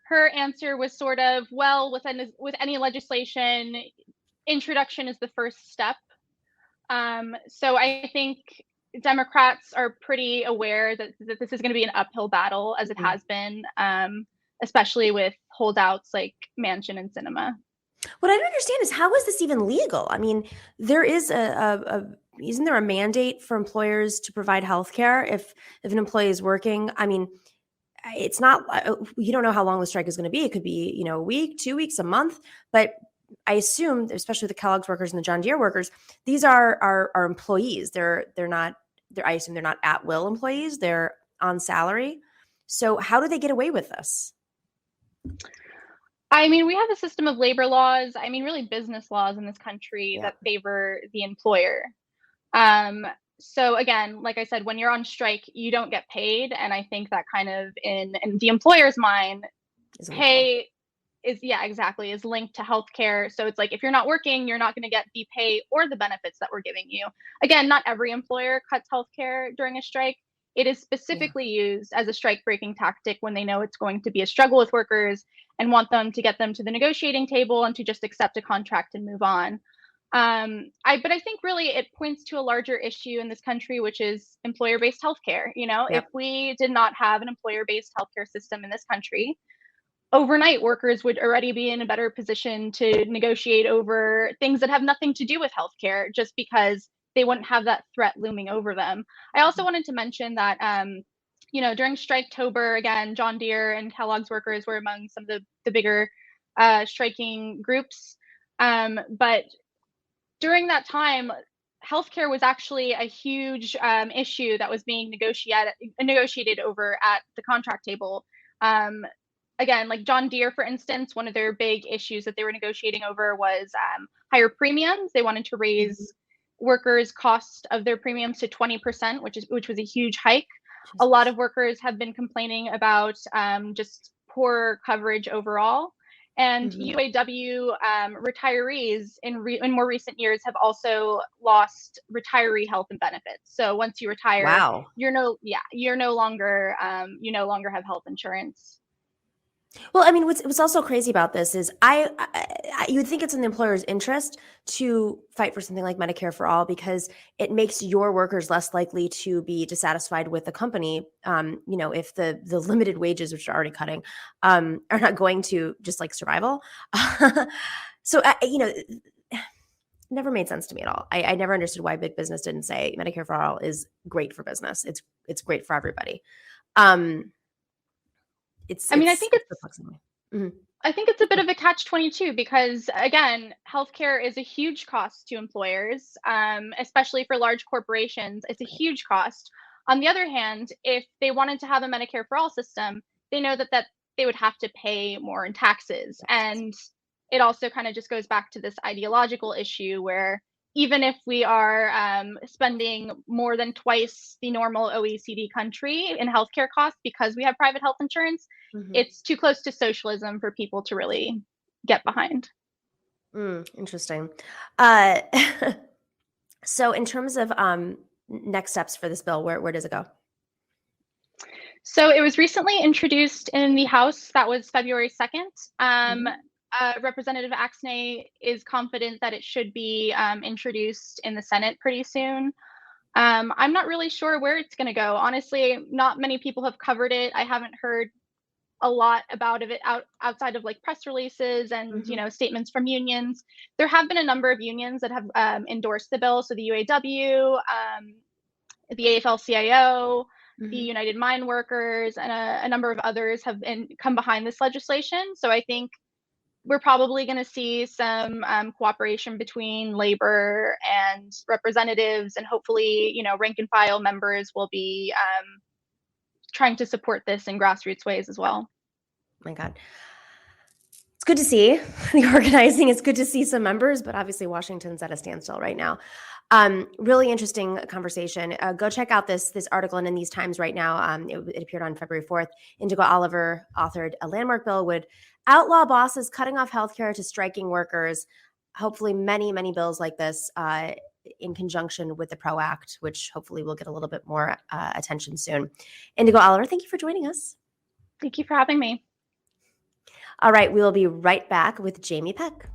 her answer was sort of, well, with any legislation, introduction is the first step. So I think Democrats are pretty aware that this is going to be an uphill battle, as it has been, especially with holdouts like Manchin and Sinema. What I don't understand is, how is this even legal? I mean, there is isn't there a mandate for employers to provide health care if an employee is working? I mean, it's not, you don't know how long the strike is going to be. It could be, a week, 2 weeks, a month, but I assume, especially the Kellogg's workers and the John Deere workers, these are employees. I assume they're not at will employees. They're on salary. So how do they get away with this? I mean, we have a system of labor laws, really business laws in this country that favor the employer. So again, like I said, when you're on strike, you don't get paid. And I think that kind of in the employer's mind, pay is linked to healthcare. So it's like, if you're not working, you're not going to get the pay or the benefits that we're giving you. Again, not every employer cuts healthcare during a strike. It is specifically used as a strike-breaking tactic when they know it's going to be a struggle with workers and want them to get them to the negotiating table and to just accept a contract and move on. But I think really it points to a larger issue in this country, which is employer-based healthcare. If we did not have an employer-based healthcare system in this country, overnight workers would already be in a better position to negotiate over things that have nothing to do with healthcare, just because they wouldn't have that threat looming over them. I also wanted to mention that, during Striketober, again, John Deere and Kellogg's workers were among some of the bigger striking groups. But during that time, healthcare was actually a huge issue that was being negotiated over at the contract table. Again, like John Deere, for instance, one of their big issues that they were negotiating over was higher premiums. They wanted to raise workers' cost of their premiums to 20%, which was a huge hike. A lot of workers have been complaining about just poor coverage overall. And UAW retirees in more recent years have also lost retiree health and benefits. So once you retire, you're no longer have health insurance. Well, I mean, what's also crazy about this is you would think it's in the employer's interest to fight for something like Medicare for all, because it makes your workers less likely to be dissatisfied with the company. If the limited wages, which are already cutting, are not going to just like survival. So, never made sense to me at all. I never understood why big business didn't say Medicare for all is great for business. It's great for everybody. I think it's a bit of a catch-22 because, again, healthcare is a huge cost to employers, especially for large corporations. It's a huge cost. On the other hand, if they wanted to have a Medicare for all system, they know that they would have to pay more in taxes. And it also kind of just goes back to this ideological issue where even if we are spending more than twice the normal OECD country in healthcare costs because we have private health insurance, it's too close to socialism for people to really get behind. Interesting. So in terms of next steps for this bill, where does it go? So it was recently introduced in the House. That was February 2nd. Representative Axnay is confident that it should be introduced in the Senate pretty soon. I'm not really sure where it's going to go. Honestly, not many people have covered it. I haven't heard a lot about it outside of like press releases and statements from unions. There have been a number of unions that have endorsed the bill. So the UAW, the AFL-CIO, the United Mine Workers, and a number of others have come behind this legislation. So I think we're probably going to see some cooperation between labor and representatives, and hopefully, rank and file members will be trying to support this in grassroots ways as well. Oh my God. It's good to see the organizing. It's good to see some members, but obviously Washington's at a standstill right now. Really interesting conversation. Go check out this article, and in these times right now, it appeared on February 4th. Indigo Olivier authored a landmark bill would outlaw bosses cutting off healthcare to striking workers. Hopefully many, many bills like this in conjunction with the PRO Act, which hopefully will get a little bit more attention soon. Indigo Olivier, thank you for joining us. Thank you for having me. All right, we will be right back with Jamie Peck.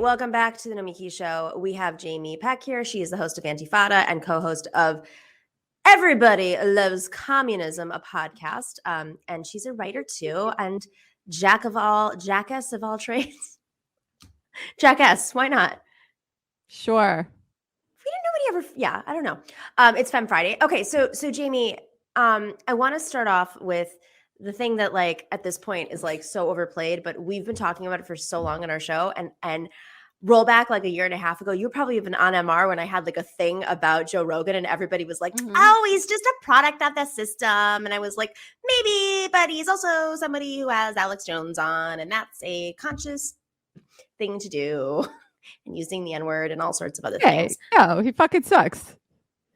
welcome back to the Nomiki Show. We have Jamie Peck here. She is the host of Antifada and co-host of Everybody Loves Communism, a podcast. And she's a writer too, and jackass of all trades. Jackass, why not? Sure. Yeah, I don't know. It's Femme Friday. Okay, so Jamie, I want to start off with the thing that like at this point is like so overplayed, but we've been talking about it for so long on our show, and roll back like a year and a half ago, you were probably even on MR when I had like a thing about Joe Rogan, and everybody was like, oh, he's just a product of the system. And I was like, maybe, but he's also somebody who has Alex Jones on, and that's a conscious thing to do. And using the N-word and all sorts of other things. Yeah, he fucking sucks.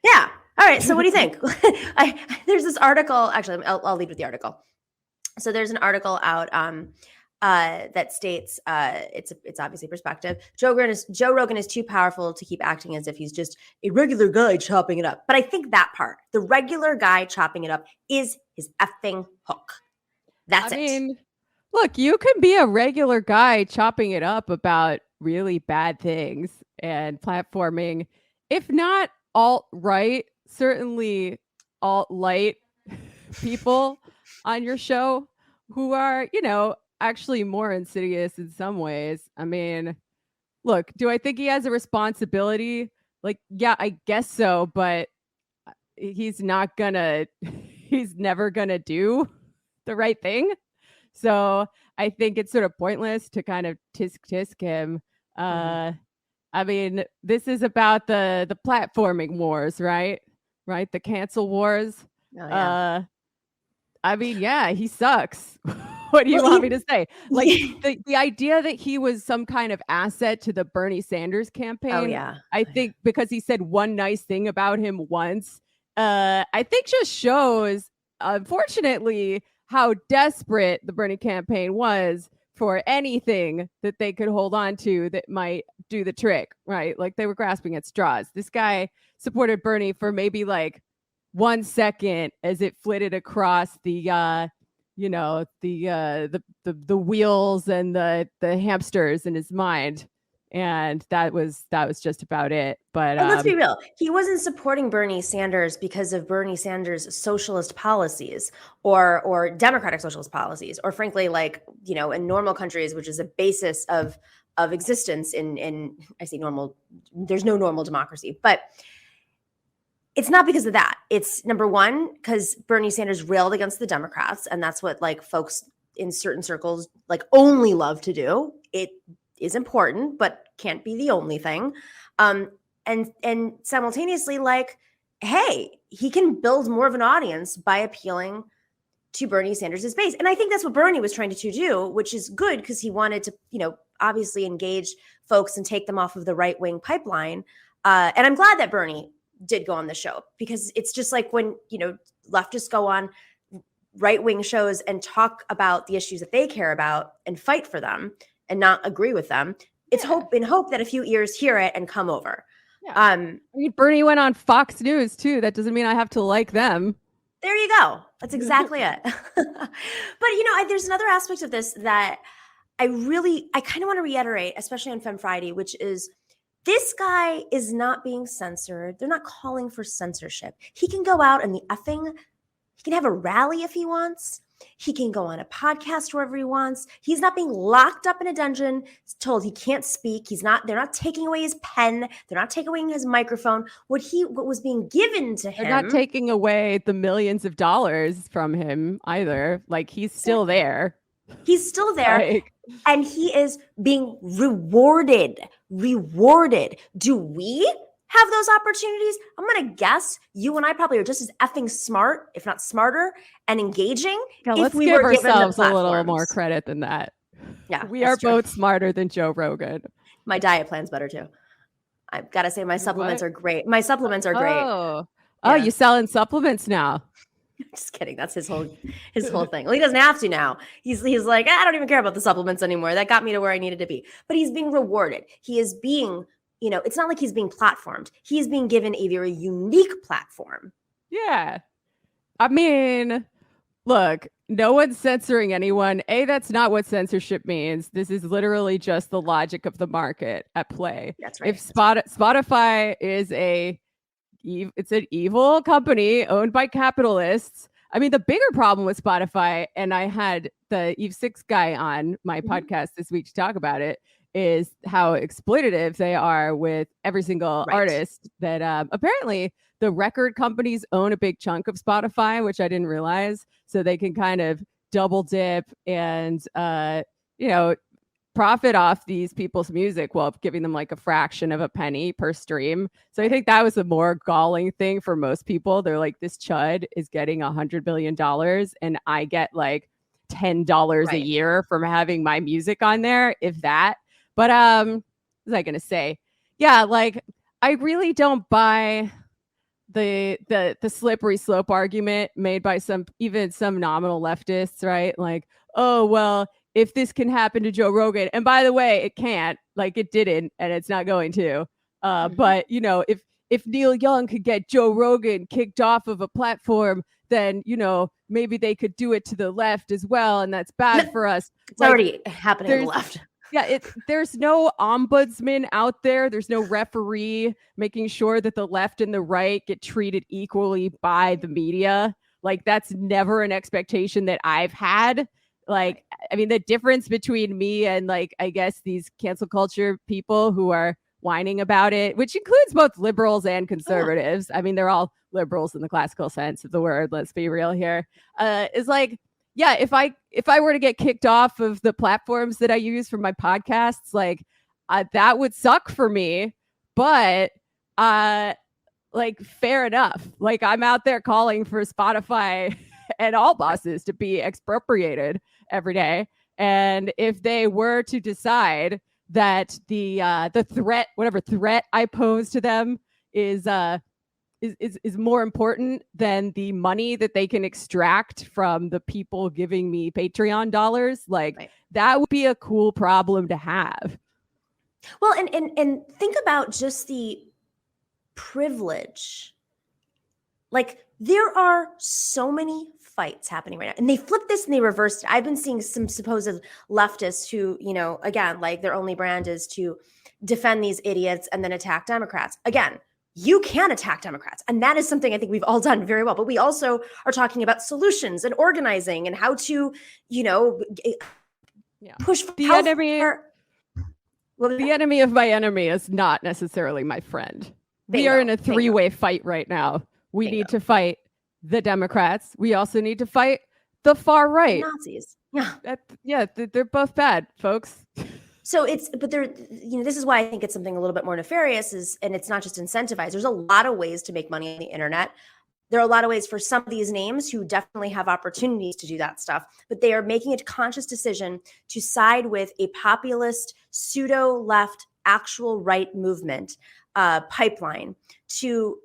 Yeah. All right. So what do you think? There's this article. Actually, I'll lead with the article. So there's an article out that states it's obviously perspective. Joe Rogan is too powerful to keep acting as if he's just a regular guy chopping it up. But I think that part, the regular guy chopping it up, is his effing hook. That's it. I mean, look, you can be a regular guy chopping it up about really bad things and platforming, if not alt-right, certainly alt-light people on your show who are, actually more insidious in some ways. I mean, look, do I think he has a responsibility? Like, yeah, I guess so, but he's never gonna do the right thing. So I think it's sort of pointless to kind of tisk him. I mean, this is about the platforming wars, right? Right? The cancel wars. Oh, yeah. I mean, yeah, he sucks. What do you want me to say? Like the idea that he was some kind of asset to the Bernie Sanders campaign. Oh, yeah. I think because he said one nice thing about him once, I think just shows, unfortunately, how desperate the Bernie campaign was for anything that they could hold on to that might do the trick, right? Like they were grasping at straws. This guy supported Bernie for maybe like 1 second as it flitted across the wheels and the hamsters in his mind. And that was just about it. But let's be real. He wasn't supporting Bernie Sanders because of Bernie Sanders' socialist policies or democratic socialist policies, or frankly, like, in normal countries, which is a basis of existence in I say normal, there's no normal democracy, but it's not because of that. It's number one, because Bernie Sanders railed against the Democrats, and that's what like folks in certain circles like only love to do. It is important, but can't be the only thing. And simultaneously, like, hey, he can build more of an audience by appealing to Bernie Sanders' base. And I think that's what Bernie was trying to do, which is good because he wanted to, obviously engage folks and take them off of the right-wing pipeline. And I'm glad that Bernie did go on the show, because it's just like when, leftists go on right-wing shows and talk about the issues that they care about and fight for them and not agree with them. It's hope that a few ears hear it and come over. Yeah. I mean, Bernie went on Fox News too. That doesn't mean I have to like them. There you go. That's exactly it. But there's another aspect of this that I kind of want to reiterate, especially on Femme Friday, which is this guy is not being censored. They're not calling for censorship. He can go out and he can have a rally if he wants. He can go on a podcast wherever he wants. He's not being locked up in a dungeon, told he can't speak. They're not taking away his pen. They're not taking away his microphone. What was being given to him. They're not taking away the millions of dollars from him either. Like, he's still there. He's still there. And he is being rewarded. Do we have those opportunities? I'm going to guess you and I probably are just as effing smart, if not smarter, and engaging. Now, let's give ourselves a little more credit than that. Yeah, we are both smarter than Joe Rogan. My diet plan's better too. I've got to say my supplements are great. My supplements are great. Oh, you selling supplements now? Just kidding. That's his whole thing. Well, he doesn't have to now. He's like, I don't even care about the supplements anymore. That got me to where I needed to be. But he's being rewarded. He is being, it's not like he's being platformed. He's being given a very unique platform. Yeah. I mean, Look, no one's censoring anyone. That's not what censorship means. This is literally just the logic of the market at play. That's right. If Spotify is it's an evil company owned by capitalists. I mean, the bigger problem with Spotify, and I had the Eve 6 guy on my podcast this week to talk about it, is how exploitative they are with every single artist. That apparently the record companies own a big chunk of Spotify, which I didn't realize. So they can kind of double dip and, profit off these people's music while giving them like a fraction of a penny per stream. So I think that was a more galling thing for most people. They're like, this chud is getting $100 billion and I get like $10 a year from having my music on there, if that. But what was I gonna say? Yeah, like I really don't buy the slippery slope argument made by some nominal leftists, right? Like, oh well, if this can happen to Joe Rogan, and by the way, it can't, like it didn't, and it's not going to. But if Neil Young could get Joe Rogan kicked off of a platform, then maybe they could do it to the left as well, and that's bad for us. It's already happening to the left. Yeah, there's no ombudsman out there. There's no referee making sure that the left and the right get treated equally by the media. Like that's never an expectation that I've had. Like, I mean, the difference between me and like, I guess these cancel culture people who are whining about it, which includes both liberals and conservatives. I mean, they're all liberals in the classical sense of the word. Let's be real here. Is like, yeah, if I were to get kicked off of the platforms that I use for my podcasts, like that would suck for me. But like, fair enough. Like, I'm out there calling for Spotify and all bosses to be expropriated every day. And if they were to decide that the threat, whatever threat I pose to them is more important than the money that they can extract from the people giving me Patreon dollars, like that would be a cool problem to have. Well, and think about just the privilege. Like there are so many fights happening right now, and they flipped this and they reversed it. I've been seeing some supposed leftists who, again, like their only brand is to defend these idiots and then attack Democrats. Again, you can attack Democrats, and that is something I think we've all done very well. But we also are talking about solutions and organizing and how to, push the enemy. The enemy of my enemy is not necessarily my friend. We are in a three-way fight right now. We need to fight the Democrats. We also need to fight the far right. Nazis. Yeah. They're both bad, folks. So this is why I think it's something a little bit more nefarious and it's not just incentivized. There's a lot of ways to make money on the internet. There are a lot of ways for some of these names who definitely have opportunities to do that stuff, but they are making a conscious decision to side with a populist, pseudo-left, actual right movement pipeline to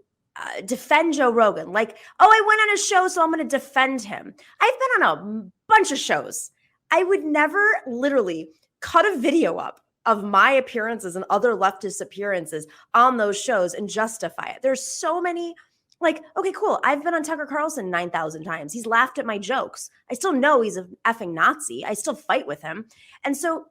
defend Joe Rogan. Like, oh, I went on a show, so I'm going to defend him. I've been on a bunch of shows. I would never literally cut a video up of my appearances and other leftist appearances on those shows and justify it. There's so many, like, okay, cool. I've been on Tucker Carlson 9,000 times. He's laughed at my jokes. I still know he's an effing Nazi. I still fight with him. And so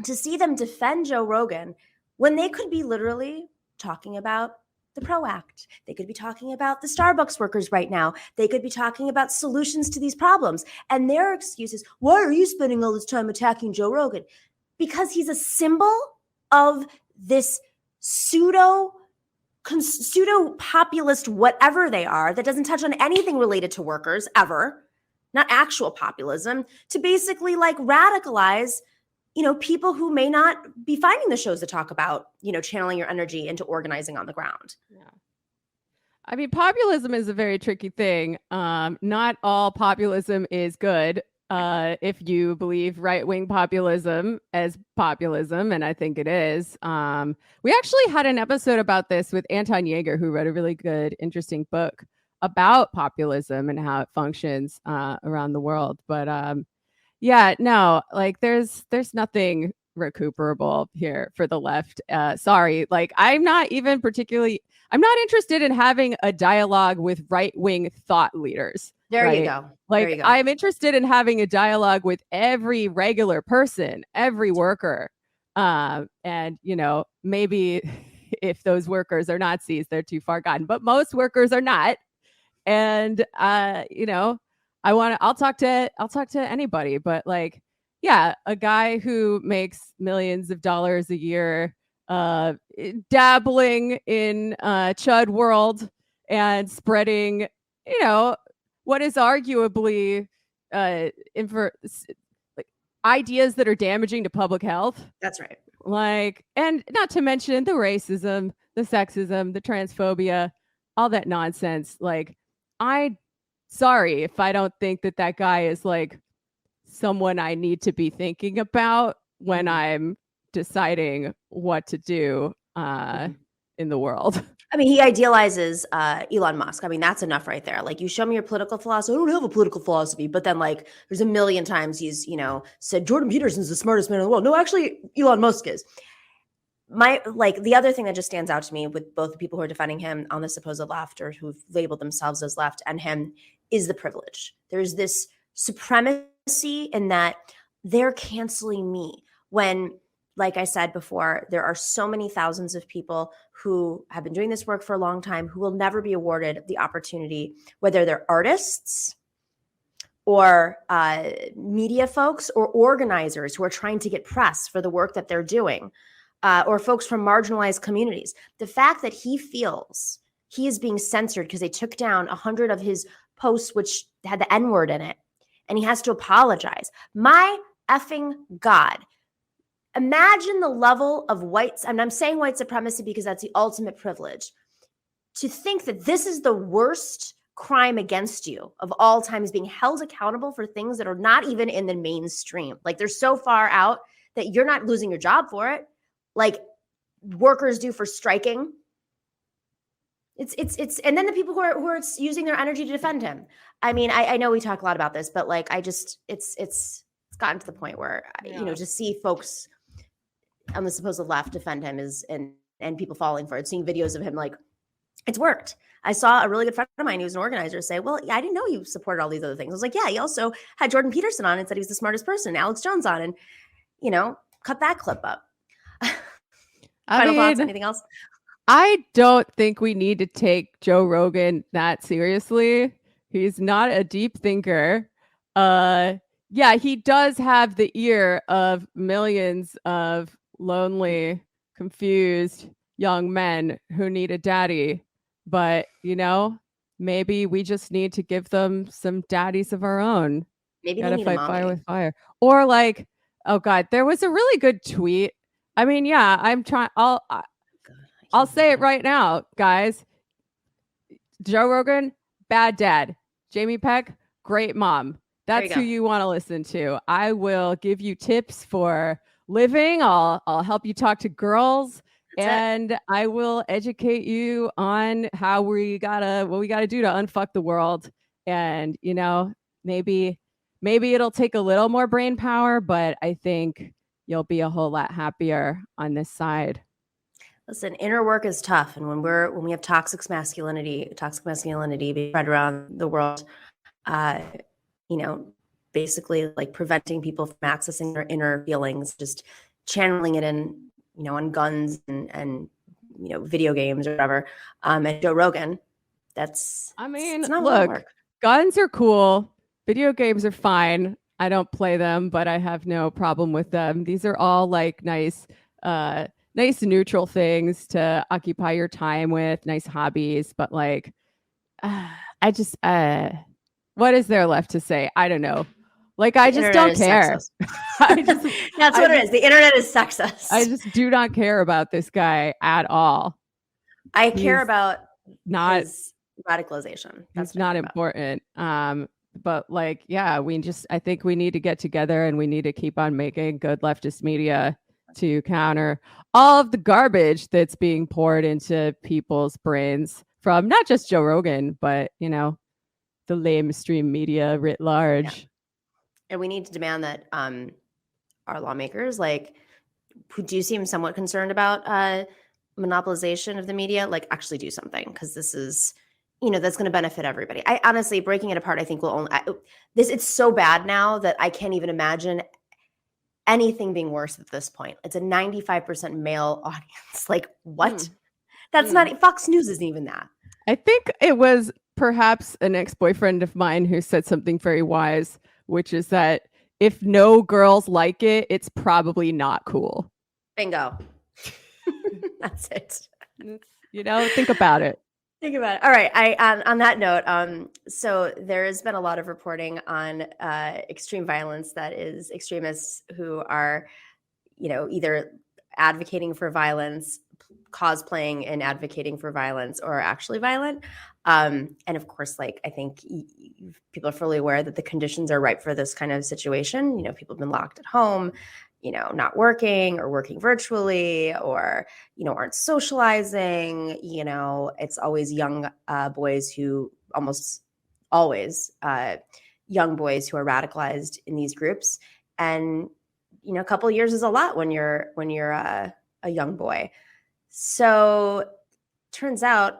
to see them defend Joe Rogan when they could be literally talking about the PRO Act. They could be talking about the Starbucks workers right now. They could be talking about solutions to these problems. And their excuse is, why are you spending all this time attacking Joe Rogan? Because he's a symbol of this pseudo populist, whatever they are, that doesn't touch on anything related to workers ever, not actual populism, to basically like radicalize people who may not be finding the shows to talk about, channeling your energy into organizing on the ground. Yeah. I mean, populism is a very tricky thing. Not all populism is good. If you believe right-wing populism as populism, and I think it is. We actually had an episode about this with Anton Yeager, who wrote a really good, interesting book about populism and how it functions around the world. But yeah, no, like there's nothing recuperable here for the left. Sorry, like I'm not interested in having a dialogue with right-wing thought leaders. There right? you go. Like, There you go. I'm interested in having a dialogue with every regular person, every worker. And, you know, maybe if those workers are Nazis, they're too far gone, but most workers are not. And, you know, I'll talk to anybody, but like, yeah, a guy who makes millions of dollars a year, dabbling in chud world and spreading, you know, what is arguably like ideas that are damaging to public health. That's right. Like, and not to mention the racism, the sexism, the transphobia, all that nonsense. Like, sorry if I don't think that guy is like someone I need to be thinking about when I'm deciding what to do in the world. I mean, he idealizes Elon Musk. I mean, that's enough right there. Like, you show me your political philosophy. I don't have a political philosophy, but then like there's a million times he's, you know, said Jordan Peterson's the smartest man in the world. No, actually, Elon Musk is. The other thing that just stands out to me with both the people who are defending him on the supposed left or who've labeled themselves as left and him is the privilege. There's this supremacy in that they're canceling me when, like I said before, there are so many thousands of people who have been doing this work for a long time who will never be awarded the opportunity, whether they're artists or media folks or organizers who are trying to get press for the work that they're doing, or folks from marginalized communities. The fact that he feels he is being censored because they took down 100 of his posts which had the N-word in it, and he has to apologize. My effing God. Imagine the level of and I'm saying white supremacy because that's the ultimate privilege, to think that this is the worst crime against you of all time, is being held accountable for things that are not even in the mainstream. Like, they're so far out that you're not losing your job for it, like workers do for striking. It's and then the people who are using their energy to defend him. I mean, I know we talk a lot about this, but like, it's gotten to the point where, you know, to see folks on the supposed left defend him and people falling for it, seeing videos of him, like, it's worked. I saw a really good friend of mine who's an organizer say, well, I didn't know you supported all these other things. I was like, yeah, he also had Jordan Peterson on and said he was the smartest person, and Alex Jones on, and, you know, cut that clip up. Final thoughts? Anything else? I don't think we need to take Joe Rogan that seriously. He's not a deep thinker. Yeah, he does have the ear of millions of lonely, confused young men who need a daddy. But, you know, maybe we just need to give them some daddies of our own. Maybe gotta they need fight a mommy. fire with fire. Or like, oh God, there was a really good tweet. I mean, yeah, I'll say it right now, guys. Joe Rogan, bad dad. Jamie Peck, great mom. That's who you want to listen to. I will give you tips for living. I'll help you talk to girls. And I will educate you on how what we gotta do to unfuck the world. And, you know, maybe it'll take a little more brain power, but I think you'll be a whole lot happier on this side. Listen, inner work is tough. And when we have toxic masculinity being spread around the world, you know, basically like preventing people from accessing their inner feelings, just channeling it in, you know, on guns and you know, video games or whatever. And Joe Rogan, it's not a lot of work. Guns are cool. Video games are fine. I don't play them, but I have no problem with them. These are all like nice neutral things to occupy your time with, nice hobbies. But like, what is there left to say? I don't know. Like, I just don't care. That's what it is. The internet is sexist. I just do not care about this guy at all. I care about his radicalization. That's not important. But like, yeah, I think we need to get together and we need to keep on making good leftist media to counter all of the garbage that's being poured into people's brains from not just Joe Rogan, but, you know, the lamestream media writ large. Yeah. And we need to demand that our lawmakers, like, who do seem somewhat concerned about monopolization of the media, like, actually do something, because this is, that's going to benefit everybody. I honestly, breaking it apart, I think will only it's so bad now that I can't even imagine anything being worse at this point. It's a 95% male audience. Like, what? That's not, Fox News isn't even that. I think it was perhaps an ex-boyfriend of mine who said something very wise, which is that if no girls like it, it's probably not cool. Bingo. That's it. Think about it. Think about it. All right. On that note, so there has been a lot of reporting on extreme violence, that is extremists who are, either advocating for violence, cosplaying and advocating for violence, or actually violent. And of course, I think people are fully aware that the conditions are ripe for this kind of situation. People have been locked at home, not working or working virtually, or, aren't socializing. It's always young boys who almost always young boys who are radicalized in these groups. And, a couple of years is a lot when you're a young boy. So turns out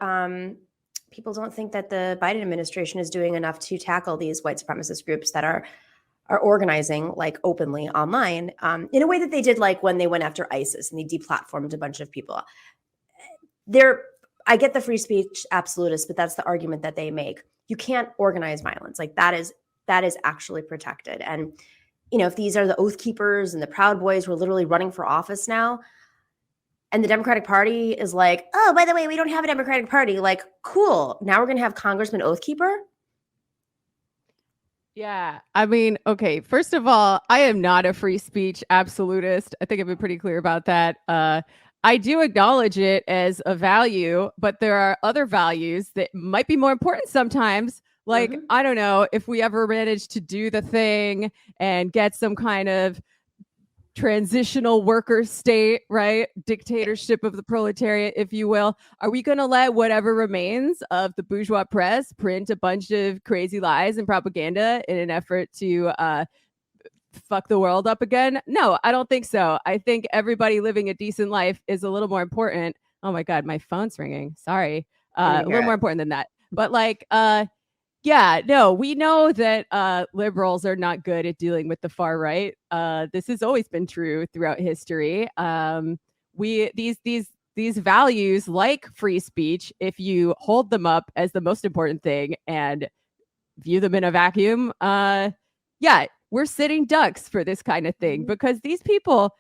people don't think that the Biden administration is doing enough to tackle these white supremacist groups that are organizing openly online in a way that they did when they went after ISIS and they deplatformed a bunch of people. I get the free speech absolutist, but that's the argument that they make. You can't organize violence. That is actually protected. And, if these are the Oath Keepers and the Proud Boys who are literally running for office now, and the Democratic Party is oh, by the way, we don't have a Democratic Party. Cool. Now we're going to have Congressman Oath Keeper. Yeah. I mean, okay. First of all, I am not a free speech absolutist. I think I've been pretty clear about that. I do acknowledge it as a value, but there are other values that might be more important sometimes. I don't know, if we ever manage to do the thing and get some kind of transitional worker state, right? Dictatorship of the proletariat, if you will. Are we going to let whatever remains of the bourgeois press print a bunch of crazy lies and propaganda in an effort to fuck the world up again? No, I don't think so. I think everybody living a decent life is a little more important. Oh my God, my phone's ringing. Sorry. A little more important than that. But yeah, no, we know that liberals are not good at dealing with the far right. This has always been true throughout history. These values like free speech, if you hold them up as the most important thing and view them in a vacuum, yeah, we're sitting ducks for this kind of thing, because these people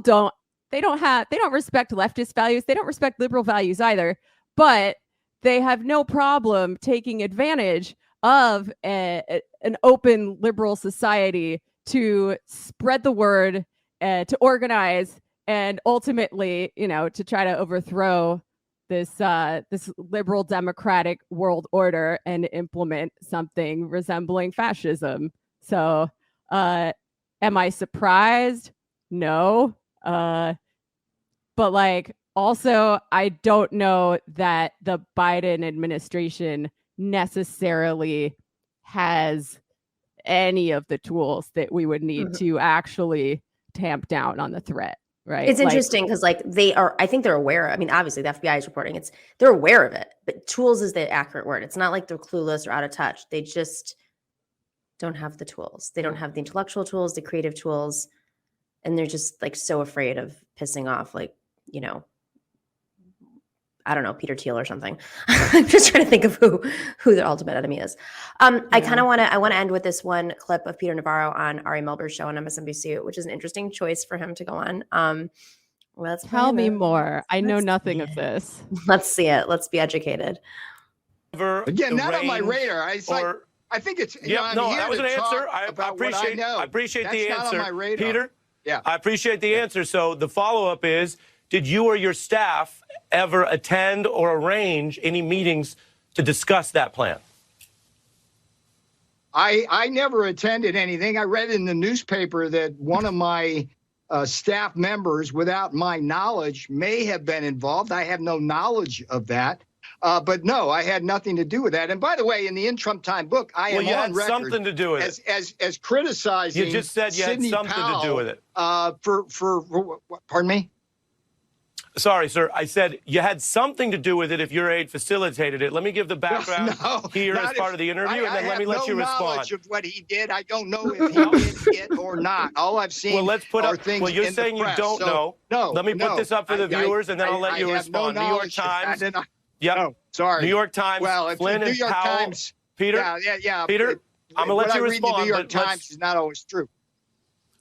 don't respect leftist values. They don't respect liberal values either, but they have no problem taking advantage of an open liberal society to spread the word, to organize, and ultimately, to try to overthrow this liberal democratic world order and implement something resembling fascism. So, am I surprised? No. But also, I don't know that the Biden administration necessarily has any of the tools that we would need to actually tamp down on the threat, right? It's interesting because I think they're aware. I mean, obviously the FBI is reporting they're aware of it, but tools is the accurate word. It's not like they're clueless or out of touch. They just don't have the tools. They don't have the intellectual tools, the creative tools, and they're just so afraid of pissing off I don't know, Peter Thiel or something. I'm just trying to think of who their ultimate enemy is. I want to end with this one clip of Peter Navarro on Ari Melber's show on MSNBC, which is an interesting choice for him to go on. Let's tell me more. I know nothing of this. Let's see it. Let's be educated. Again, not on my radar. I think it's that was an answer. I appreciate the answer, not on my radar. Peter. Yeah, I appreciate the answer. So the follow-up is: did you or your staff ever attend or arrange any meetings to discuss that plan? I never attended anything. I read in the newspaper that one of my staff members, without my knowledge, may have been involved. I have no knowledge of that. But no, I had nothing to do with that. And by the way, in the In Trump Time book, I am you on had record something to do with it. As criticizing. You just said you Sidney had something Powell, to do with it. For pardon me? Sorry, sir. I said you had something to do with it if your aide facilitated it. Let me give the background here as part of the interview, and then let me let you respond. Knowledge of what he did. I don't know if he did it or not. All I've seen are things well, you're in saying the press. you don't know. No, let me put this up for the viewers, and then I'll let you respond. New York Times. Yep. No, sorry. New York Times. Well, if Flynn New and York Powell. Times. Peter. Yeah. Peter, I'm gonna let you respond. The New York Times is not always true.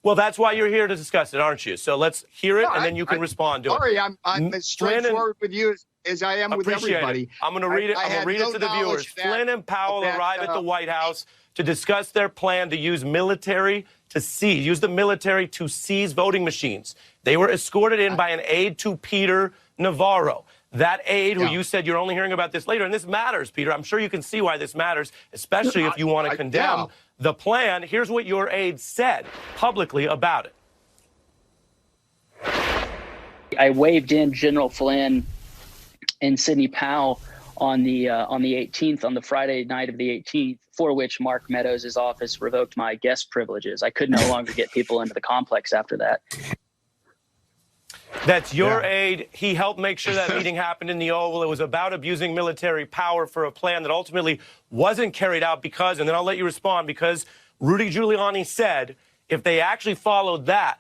Well, that's why you're here to discuss it, aren't you? So let's hear it, and then you can respond to it. Sorry, I'm as straightforward with you as I am with everybody. I'm going to read it. I'm going to read it to the viewers. Flynn and Powell arrive at the White House to discuss their plan to use the military to seize voting machines. They were escorted in by an aide to Peter Navarro. That aide, who you said you're only hearing about this later, and this matters, Peter. I'm sure you can see why this matters, especially if you want to condemn the plan. Here's what your aide said publicly about it. I waved in General Flynn and Sidney Powell on the 18th, on the Friday night of the 18th, for which Mark Meadows' office revoked my guest privileges. I could no longer get people into the complex after that. That's your aide. He helped make sure that meeting happened in the Oval. It was about abusing military power for a plan that ultimately wasn't carried out because, and then I'll let you respond, because Rudy Giuliani said if they actually followed that,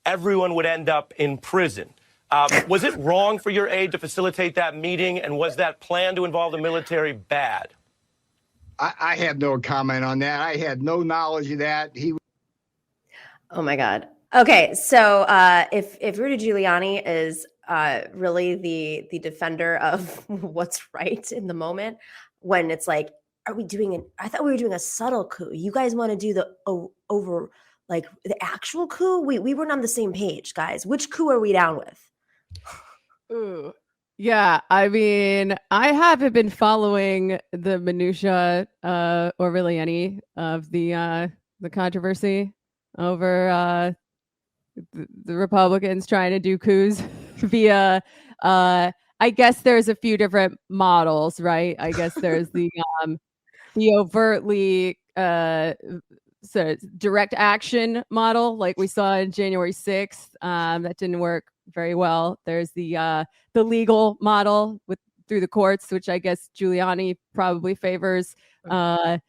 everyone would end up in prison. Was it wrong for your aide to facilitate that meeting, and was that plan to involve the military bad? I have no comment on that. I had no knowledge of that. Oh, my God. Okay, so if Rudy Giuliani is really the defender of what's right in the moment, when it's like, are we doing I thought we were doing a subtle coup. You guys want to do the the actual coup? We weren't on the same page, guys. Which coup are we down with? Ooh. Yeah, I mean, I haven't been following the minutia or really any of the controversy over the Republicans trying to do coups via I guess there's a few different models, right? I guess there's the overtly direct action model like we saw in January 6th. That didn't work very well. There's the legal model through the courts, which I guess Giuliani probably favors. And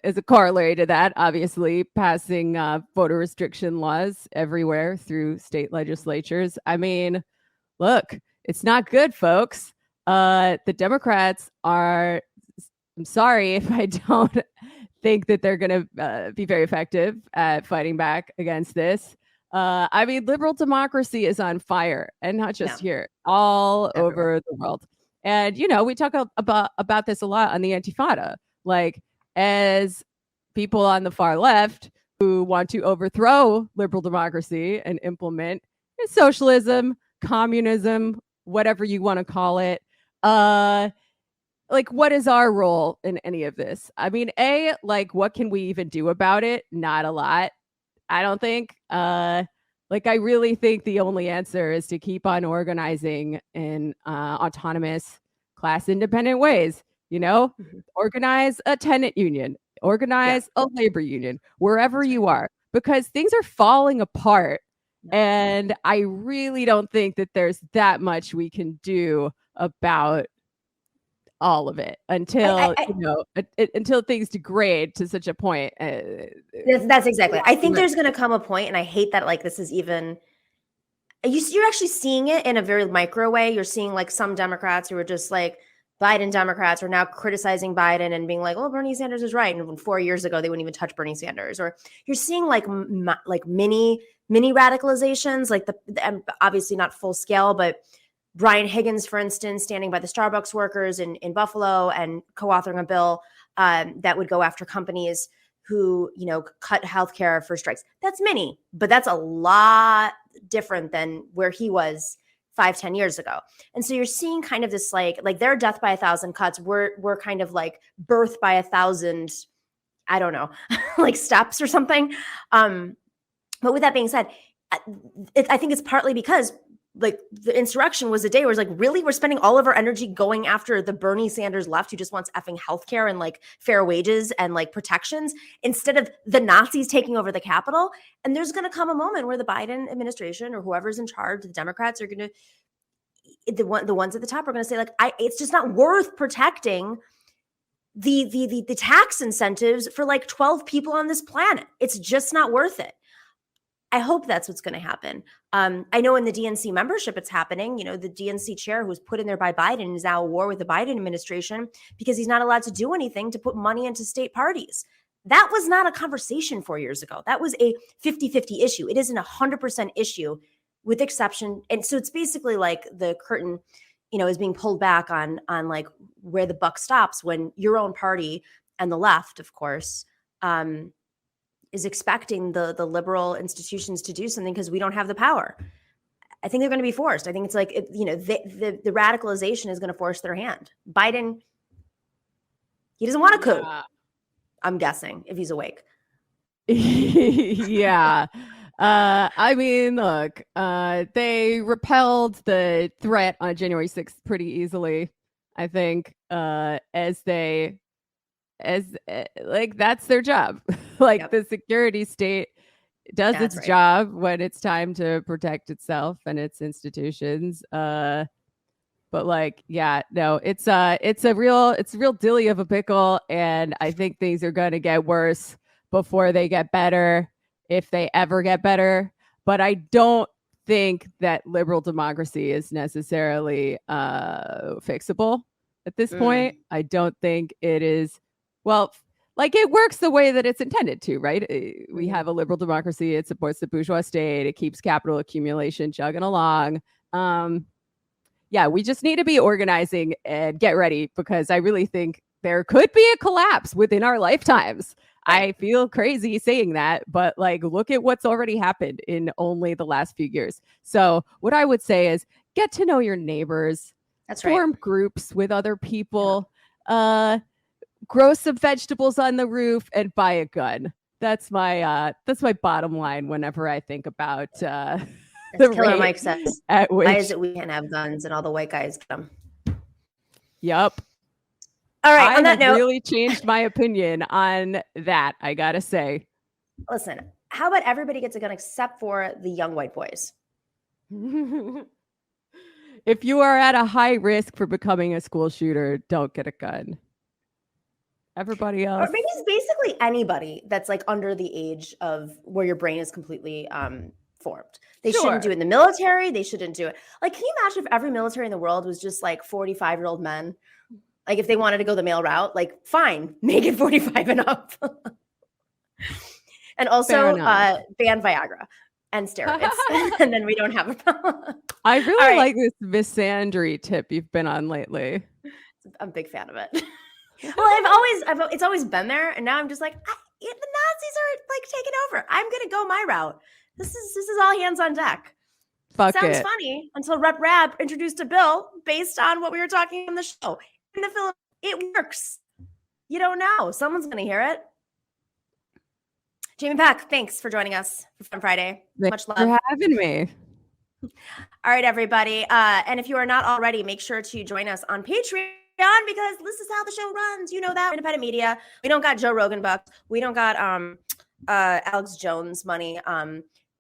as a corollary to that, obviously passing voter restriction laws everywhere through state legislatures. I mean, look, it's not good, folks. The Democrats are, I'm sorry if I don't think that they're going to be very effective at fighting back against this. I mean, liberal democracy is on fire, and not just here, all over the world. And, we talk about this a lot on the Antifada, like, as people on the far left who want to overthrow liberal democracy and implement socialism, communism, whatever you want to call it. What is our role in any of this? I mean, what can we even do about it? Not a lot, I don't think. I really think the only answer is to keep on organizing in autonomous, class-independent ways. Organize a tenant union, organize a labor union, wherever you are, because things are falling apart. And I really don't think that there's that much we can do about all of it until, until things degrade to such a point. That's exactly. I think there's going to come a point, and I hate that, this is even, you're actually seeing it in a very micro way. You're seeing some Democrats who are just Biden Democrats are now criticizing Biden and being like, "Oh, Bernie Sanders is right." And 4 years ago, they wouldn't even touch Bernie Sanders. Or you're seeing mini radicalizations, and obviously not full scale, but Brian Higgins, for instance, standing by the Starbucks workers in Buffalo and co-authoring a bill that would go after companies who, cut healthcare for strikes. That's mini, but that's a lot different than where he was 5-10 years ago. And so you're seeing kind of this their death by 1,000 cuts. We're kind of birth by 1,000, I don't know, steps or something. But with that being said, I think it's partly because like the insurrection was a day where it's like, really, we're spending all of our energy going after the Bernie Sanders left who just wants effing healthcare and like fair wages and like protections instead of the Nazis taking over the Capitol. And there's going to come a moment where the Biden administration or whoever's in charge, the Democrats are going to, the ones at the top are going to say like, it's just not worth protecting the tax incentives for like 12 people on this planet. It's just not worth it. I hope that's what's going to happen. I know in the DNC membership, it's happening. You know, the DNC chair who was put in there by Biden is now at war with the Biden administration because he's not allowed to do anything to put money into state parties. That was not a conversation 4 years ago. That was a 50-50 issue. It isn't 100% issue with exception. And so it's basically like the curtain, you know, is being pulled back on like where the buck stops when your own party and the left, of course, is expecting the liberal institutions to do something because we don't have the power. I think they're going to be forced. I think it's like, the radicalization is going to force their hand. Biden, he doesn't want a coup. I'm guessing if he's awake. Yeah. I mean, look, they repelled the threat on January 6th pretty easily, I think, like that's their job. Like yep. The security state does its job when it's time to protect itself and its institutions. But like, yeah, no, it's a real dilly of a pickle, and I think things are going to get worse before they get better, if they ever get better. But I don't think that liberal democracy is necessarily fixable at this point. I don't think it is. Well, like it works the way that it's intended to, right? We have a liberal democracy. It supports the bourgeois state. It keeps capital accumulation chugging along. Yeah, we just need to be organizing and get ready, because I really think there could be a collapse within our lifetimes. I feel crazy saying that, but like, look at what's already happened in only the last few years. So what I would say is get to know your neighbors. That's form right. groups with other people. Grow some vegetables on the roof and buy a gun. That's my bottom line whenever I think about the Killer Mike says. Why is it we can't have guns and all the white guys get them? Yep. All right. On that note, really changed my opinion on that, I gotta say. Listen, how about everybody gets a gun except for the young white boys? If you are at a high risk for becoming a school shooter, don't get a gun. Everybody else. Or maybe it's basically anybody that's like under the age of where your brain is completely formed. They shouldn't do it in the military. They shouldn't do it. Like, can you imagine if every military in the world was just like 45-year-old men? Like if they wanted to go the male route, like fine, make it 45 and up. And also ban Viagra and steroids. And then we don't have a problem. I really like this misandry tip you've been on lately. I'm a big fan of it. Well, it's always been there, and now I'm just like, the Nazis are like taking over. I'm gonna go my route. This is all hands on deck. Sounds funny until Rep Rab introduced a bill based on what we were talking on the show. In the Philippines, it works. You don't know. Someone's gonna hear it. Jamie Peck, thanks for joining us for Fun Friday. Thanks Much love for having me. All right, everybody. And if you are not already, make sure to join us on Patreon, because this is how the show runs. You know that. Independent media. We don't got Joe Rogan bucks. We don't got Alex Jones money.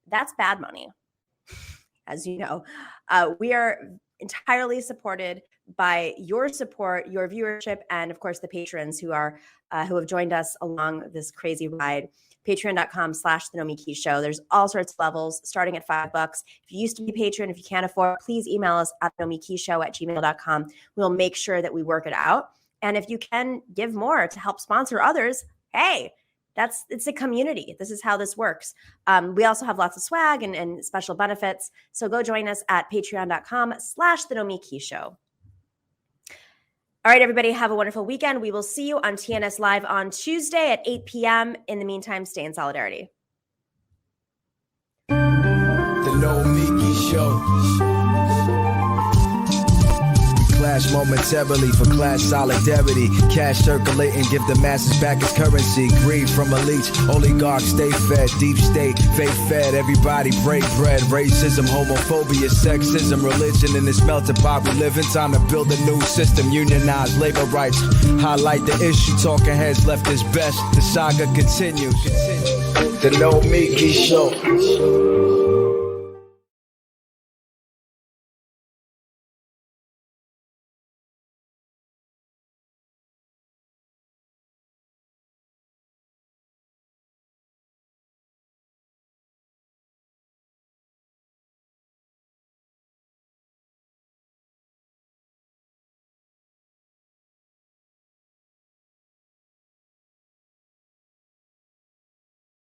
That's bad money, as you know. We are entirely supported by your support, your viewership, and of course the patrons who have joined us along this crazy ride. Patreon.com/The Nomiki Show. There's all sorts of levels starting at $5. If you used to be a patron, if you can't afford, please email us at nomikishow@gmail.com. We'll make sure that we work it out. And if you can give more to help sponsor others, hey, it's a community. This is how this works. We also have lots of swag and special benefits. So go join us at patreon.com/The Nomiki Show. All right, everybody, have a wonderful weekend. We will see you on TNS Live on Tuesday at 8 p.m. In the meantime, stay in solidarity. The Nomiki Show. clash momentarily for class solidarity. Cash circulating, give the masses back its currency. Greed from elites, oligarchs stay fed. Deep state, faith fed, everybody break bread. Racism, homophobia, sexism, religion in this melting pot we live in. Time to build a new system, unionize labor rights. Highlight the issue, talking heads left is best. The saga continues. The Nomiki Show.